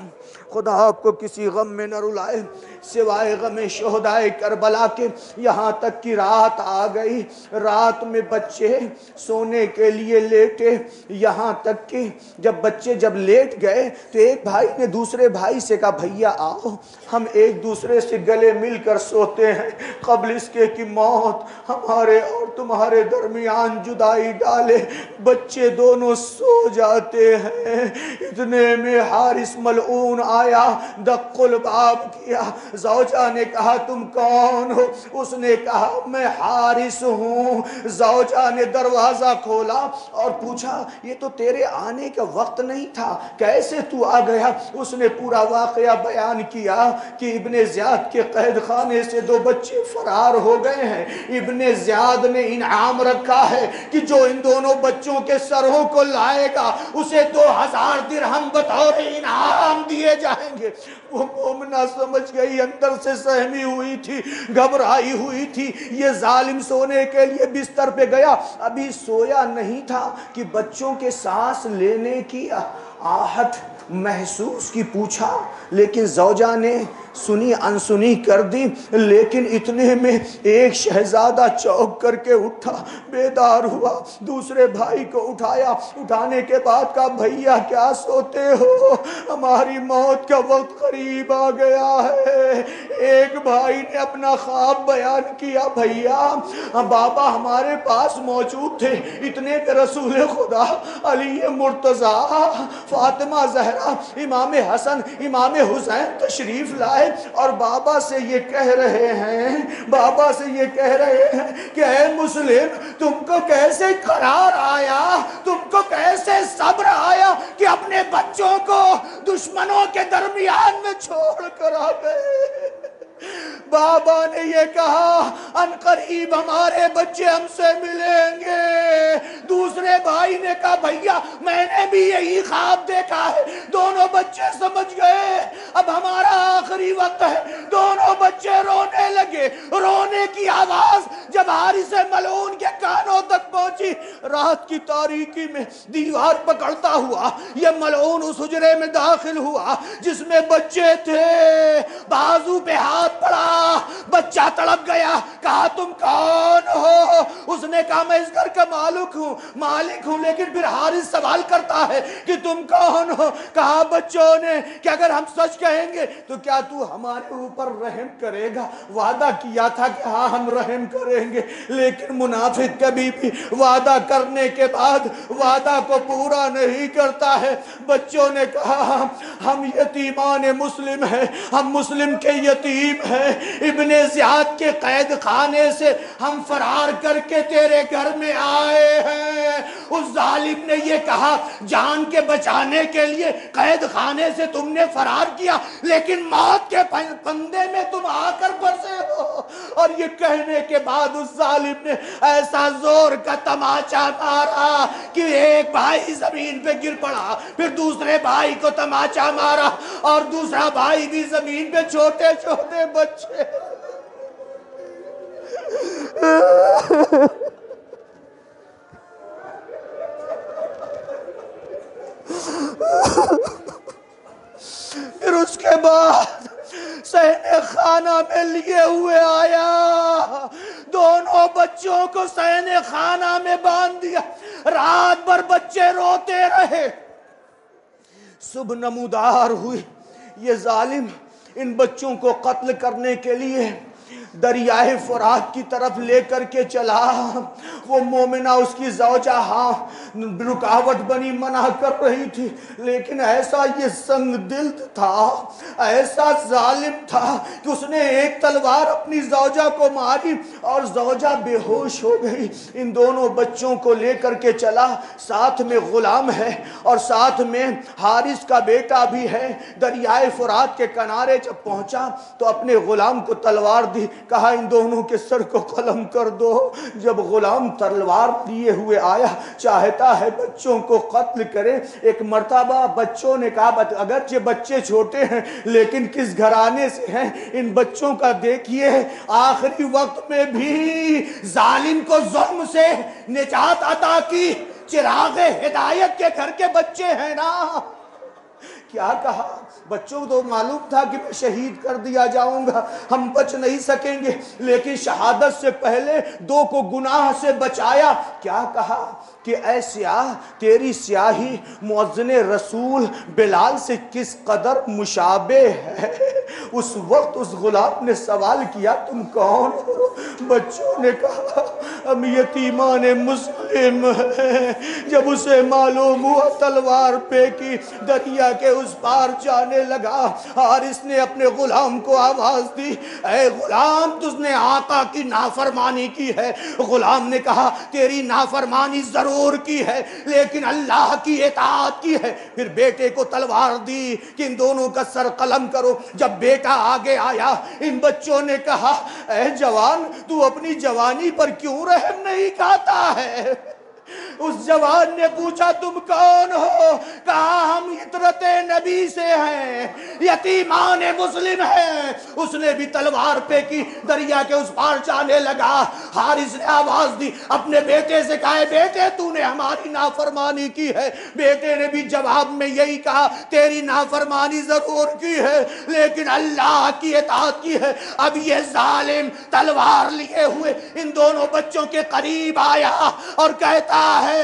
خدا آپ کو کسی غم میں نہ رلائے سوائے غم شہدائے کربلا کے۔ یہاں تک کہ رات آ گئی، رات میں بچے سونے کے لیے لیٹے، یہاں تک کہ جب بچے لیٹ گئے تو ایک بھائی نے دوسرے بھائی سے کہا بھیا آؤ ہم ایک دوسرے سے گلے مل کر سوتے ہیں، قبل اس کے کہ موت ہمارے اور تمہارے درمیان جدائی ڈالے۔ بچے دونوں سو جاتے ہیں، اتنے میں حارث ملعون آیا، دق الباب کیا۔ زوجہ نے کہا تم کون ہو؟ اس نے کہا میں حارث ہوں۔ زوجہ نے دروازہ کھولا اور پوچھا یہ تو تیرے آنے کا وقت نہیں تھا، کیسے تو آ گیا؟ اس نے پورا واقعہ بیان کیا کہ ابن زیاد کے قید خانے سے 2 بچے فرار ہو گئے ہیں، ابن زیاد نے انعام رکھا ہے کہ جو ان دونوں بچوں کے سروں کو لائے گا اسے 2000 درہم بطور انعام دیے جائیں گے۔ وہ مومنہ سمجھ گئی، اندر سے سہمی ہوئی تھی، گھبرائی ہوئی تھی، یہ ظالم سونے کے لیے بستر پہ گیا، ابھی سویا نہیں تھا کہ بچوں کے سانس لینے کی آہٹ محسوس کی، پوچھا، لیکن زوجہ نے سنی انسنی کر دی۔ لیکن اتنے میں ایک شہزادہ چوک کر کے اٹھا، بیدار ہوا، دوسرے بھائی کو اٹھایا، اٹھانے کے بعد کہا بھیا کیا سوتے ہو، ہماری موت کا وقت قریب آ گیا ہے۔ ایک بھائی نے اپنا خواب بیان کیا، بھیا بابا ہمارے پاس موجود تھے، اتنے پہ رسول خدا علی مرتضیٰ فاطمہ زہرا، امام حسن، امام حسین تشریف لائے اور بابا سے یہ کہہ رہے ہیں، بابا سے یہ کہہ رہے ہیں کہ اے مسلم، تم کو کیسے قرار آیا، تم کو کیسے صبر آیا کہ اپنے بچوں کو دشمنوں کے درمیان میں چھوڑ کر آ گئے؟ بابا نے یہ کہا ان قریب ہمارے بچے ہم سے ملیں گے۔ دوسرے بھائی نے کہا بھیا میں نے بھی یہی خواب دیکھا ہے۔ دونوں بچے سمجھ گئے اب ہمارا آخری وقت ہے۔ دونوں بچے رونے لگے۔ رونے کی آواز جب حارث ملعون کے کانوں تک پہنچی، رات کی تاریکی میں دیوار پکڑتا ہوا یہ ملعون اس حجرے میں داخل ہوا جس میں بچے تھے۔ بازو پہ ہاتھ پڑا، بچہ تڑپ گیا۔ کہا تم کون ہو؟ اس نے کہا میں اس گھر کا مالک ہوں لیکن پھر حارث سوال کرتا ہے کہ تم کون ہو؟ کہا بچوں نے کہ اگر ہم سچ کہیں گے تو کیا تو ہمارے اوپر رحم کرے گا؟ وعدہ کیا تھا کہ ہاں ہم رحم کریں گے، لیکن منافق کبھی بھی وعدہ کرنے کے بعد وعدہ کو پورا نہیں کرتا ہے۔ بچوں نے کہا ہم یتیمان مسلم ہیں، ہم مسلم کے یتیم ہیں، ابن زیاد کے قید خانے سے ہم فرار کر کے تیرے گھر میں آئے ہیں۔ اس ظالم نے یہ کہا جان کے بچانے کے لیے قید خانے سے تم نے فرار کیا لیکن موت کے پندے میں تم آ کر پھنسے ہو۔ اور یہ کہنے کے بعد اس ظالم نے ایسا زور کا تماچا مارا کہ ایک بھائی زمین پہ گر پڑا، پھر دوسرے بھائی کو تماچا مارا اور دوسرا بھائی بھی زمین پہ، چھوٹے چھوٹے بچے۔ پھر اس کے بعد صحن خانہ میں لیے ہوئے آیا، دونوں بچوں کو صحن خانہ میں باندھ دیا۔ رات بھر بچے روتے رہے۔ صبح نمودار ہوئی، یہ ظالم ان بچوں کو قتل کرنے کے لیے دریائے فرات کی طرف لے کر کے چلا۔ وہ مومنہ اس کی زوجہ ہاں رکاوٹ بنی، منع کر رہی تھی، لیکن ایسا یہ سنگ دل تھا، ایسا ظالم تھا کہ اس نے ایک تلوار اپنی زوجہ کو ماری اور زوجہ بے ہوش ہو گئی۔ ان دونوں بچوں کو لے کر کے چلا، ساتھ میں غلام ہے اور ساتھ میں حارث کا بیٹا بھی ہے۔ دریائے فرات کے کنارے جب پہنچا تو اپنے غلام کو تلوار دی، کہا ان دونوں کے سر کو قلم کر دو۔ جب غلام تلوار لیے ہوئے آیا، چاہتا ہے بچوں کو قتل کرے۔ ایک مرتبہ بچوں نے کہا اگرچہ بچے چھوٹے ہیں لیکن کس گھرانے سے ہیں، ان بچوں کا دیکھیے آخری وقت میں بھی ظالم کو ظلم سے نجات عطا کی۔ چراغ ہدایت کے گھر کے بچے ہیں نا۔ کیا کہا؟ بچوں کو تو معلوم تھا کہ میں شہید کر دیا جاؤں گا، ہم بچ نہیں سکیں گے، لیکن شہادت سے پہلے دو کو گناہ سے بچایا۔ کیا کہا کہ اے سیاہ، تیری سیاہی مؤذن رسول بلال سے کس قدر مشابہ ہے۔ اس وقت اس غلام نے سوال کیا تم کون ہو؟ بچوں نے کہا ہم یتیمان مسلم ہیں۔ جب اسے معلوم ہوا تلوار پھینکی، دریا کے اس پار جانے لگا۔ حارث نے اپنے غلام کو آواز دی، اے غلام تجھ نے آقا کی نافرمانی کی ہے۔ غلام نے کہا تیری نافرمانی ضرور کی ہے لیکن اللہ کی اطاعت کی ہے۔ پھر بیٹے کو تلوار دی کہ ان دونوں کا سر قلم کرو۔ جب بیٹا آگے آیا، ان بچوں نے کہا اے جوان تو اپنی جوانی پر کیوں رحم نہیں کھاتا ہے؟ اس جوان نے پوچھا تم کون ہو؟ کہا ہم عطرت نبی سے ہیں، یتیمان مسلم ہیں۔ اس نے بھی تلوار پھینکی، دریا کے اس پار جانے لگا۔ حارث نے آواز دی، اپنے بیٹے سے کہا بیٹے تو نے ہماری نافرمانی کی ہے۔ بیٹے نے بھی جواب میں یہی کہا تیری نافرمانی ضرور کی ہے لیکن اللہ کی اطاعت کی ہے۔ اب یہ ظالم تلوار لیے ہوئے ان دونوں بچوں کے قریب آیا اور کہتا ہے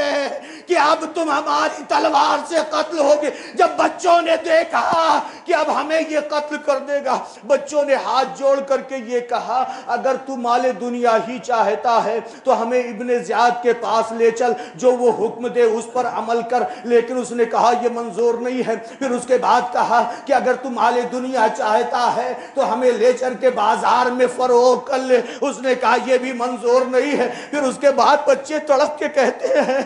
کہ اب تم ہماری تلوار سے قتل ہوگے۔ جب بچوں نے دیکھا کہ اب ہمیں یہ قتل کر دے گا، بچوں نے ہاتھ جوڑ کر کے یہ کہا اگر تو مال دنیا ہی چاہتا ہے تو ہمیں ابن زیاد کے پاس لے چل، جو وہ حکم دے اس پر عمل کر۔ لیکن اس نے کہا یہ منظور نہیں ہے۔ پھر اس کے بعد کہا کہ اگر تو مال دنیا چاہتا ہے تو ہمیں لے چل کے بازار میں فروخت کر لے۔ اس نے کہا یہ بھی منظور نہیں ہے۔ پھر اس کے بعد بچے تڑپ کے کہتے ہیں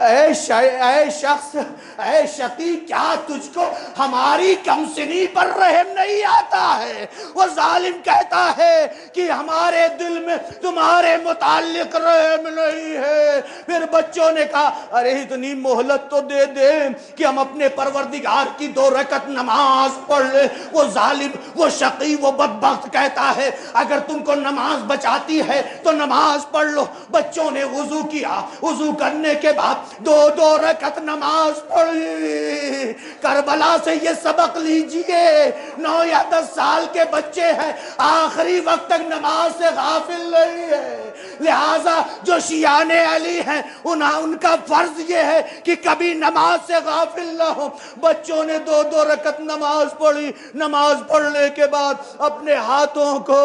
اے شخص، اے شقی، کیا تجھ کو ہماری کمسنی پر رحم نہیں آتا ہے؟ وہ ظالم کہتا ہے کہ ہمارے دل میں تمہارے متعلق رحم نہیں ہے۔ پھر بچوں نے کہا ارے اتنی مہلت تو دے دے کہ ہم اپنے پروردگار کی 2 رکعت نماز پڑھ لیں۔ وہ ظالم، وہ شقی، وہ بدبخت کہتا ہے اگر تم کو نماز بچاتی ہے تو نماز پڑھ لو۔ بچوں نے وضو کیا، وضو کرنے کے بعد 2 رکعت نماز پڑھی۔ کربلا سے یہ سبق لیجئے، 9 یا 10 سال کے بچے ہیں، آخری وقت تک نماز سے غافل نہیں ہے۔ لہٰذا جو شیعان علی ہیں ان کا فرض یہ ہے کہ کبھی نماز سے غافل نہ ہو۔ بچوں نے 2 رکعت نماز پڑھی۔ نماز پڑھنے کے بعد اپنے ہاتھوں کو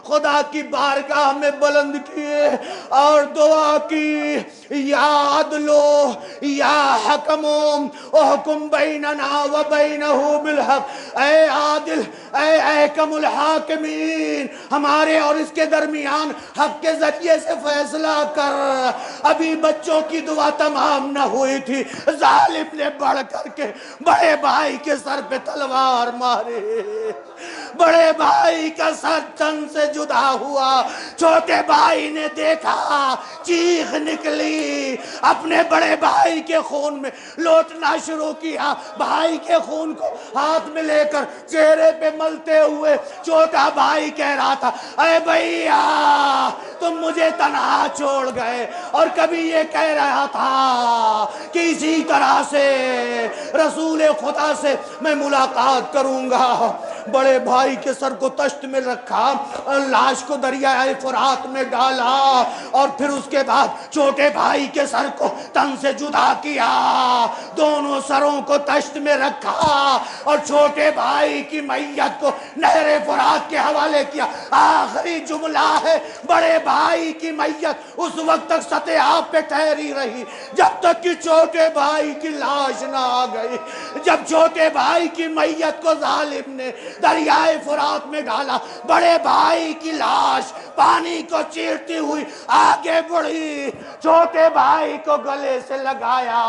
خدا کی بارگاہ میں بلند کیے اور دعا کی یا عدلو یا حکموں احکم بیننا و بینہ بالحق، اے عادل، اے احکم الحاکمین، ہمارے اور اس کے درمیان حق کے ذریعے سے فیصلہ کر۔ ابھی بچوں کی دعا تمام نہ ہوئی تھی، ظالم نے بڑھ کر کے بڑے بھائی کے سر پہ تلوار ماری۔ بڑے بھائی کا سر تن سے جدا ہوا۔ چھوٹے بھائی نے دیکھا، چیخ نکلی، اپنے بڑے بھائی کے خون میں لوٹنا شروع کیا۔ بھائی کے خون کو ہاتھ میں لے کر چہرے پہ ملتے ہوئے چھوٹا بھائی کہہ رہا تھا اے بھیا تم مجھے تنہا چھوڑ گئے، اور کبھی یہ کہہ رہا تھا کہ اسی طرح سے رسول خدا سے میں ملاقات کروں گا۔ بڑے بھائی کے سر کو تشت میں رکھا، لاش کو دریائے فرات میں ڈالا، اور پھر اس کے بعد چھوٹے بھائی کے سر کو تن سے جدا کیا، دونوں سروں کو تشت میں رکھا اور چھوٹے بھائی کی میت کو نہر فرات کے حوالے کیا۔ آخری جملہ ہے بڑے بھائی کی میت اس وقت تک سطح آب پہ ٹھہری رہی جب تک کہ چھوٹے بھائی کی لاش نہ آ گئی۔ جب چھوٹے بھائی کی میت کو ظالم نے دریائے فرات میں ڈالا، بڑے بھائی کی لاش پانی کو چیرتی ہوئی آگے بڑھی، چھوٹے بھائی کو گلے سے لگایا،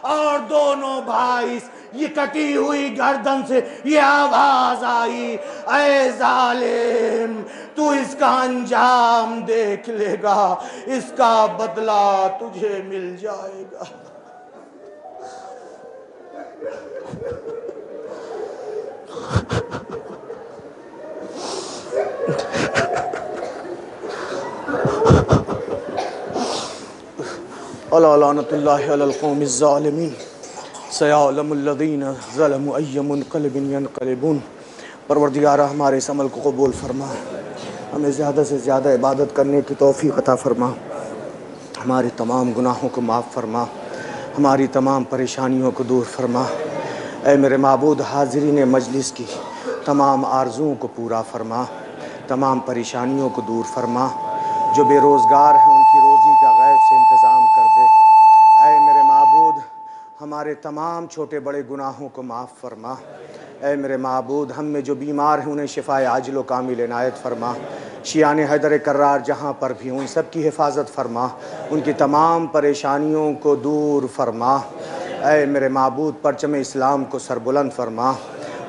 اور دونوں بھائی یہ کٹی ہوئی گردن سے یہ آواز آئی اے ظالم تو اس کا انجام دیکھ لے گا، اس کا بدلہ تجھے مل جائے گا۔ الا لعنت اللہ علی القوم الظالمین سیعلم الذین ظلموا ای منقلب ینقلبون۔ پروردگارہ ہمارے اس عمل کو قبول فرما، ہمیں زیادہ سے زیادہ عبادت کرنے کی توفیق عطا فرما، ہمارے تمام گناہوں کو معاف فرما، ہماری تمام پریشانیوں کو دور فرما۔ اے میرے معبود، حاضرین مجلس کی تمام آرزوؤں کو پورا فرما، تمام پریشانیوں کو دور فرما، جو بے روزگار ہیں ان کی روزی کا غیب سے انتظام کر دے۔ اے میرے معبود، ہمارے تمام چھوٹے بڑے گناہوں کو معاف فرما۔ اے میرے معبود، ہم میں جو بیمار ہیں انہیں شفائے عاجل و کامل عنایت فرما۔ شیعان حیدر کرار جہاں پر بھی ان سب کی حفاظت فرما، ان کی تمام پریشانیوں کو دور فرما۔ اے میرے معبود، پرچم اسلام کو سربلند فرما،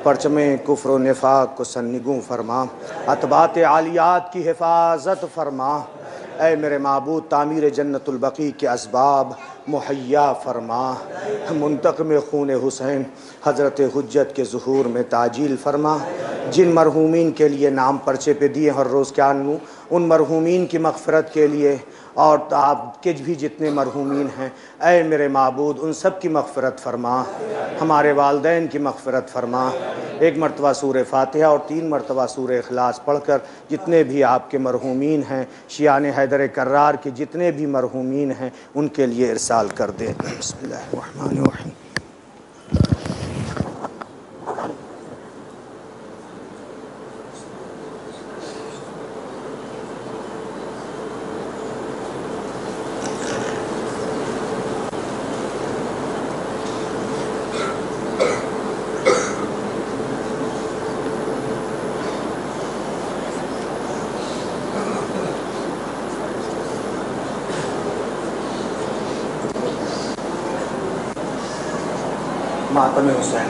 پرچم کفر و نفاق کو سرنگوں فرما، اتباعت عالیات کی حفاظت فرما۔ اے میرے معبود، تعمیر جنت البقیع کے اسباب مہیا فرما، منتقم خون حسین حضرت حجت کے ظہور میں تعجیل فرما، جن مرحومین کے لیے نام پرچے پہ دیے ہر روز کیا نوں ان مرحومین کی مغفرت کے لیے، اور آپ کے بھی جتنے مرحومین ہیں اے میرے معبود ان سب کی مغفرت فرما، ہمارے والدین کی مغفرت فرما۔ ایک مرتبہ سورہ فاتحہ اور 3 مرتبہ سورہ اخلاص پڑھ کر جتنے بھی آپ کے مرحومین ہیں، شیعان حیدر کرار کے جتنے بھی مرحومین ہیں ان کے لیے ارسال کر دیں۔ بسم اللہ الرحمن الرحیم۔ ماتم حسین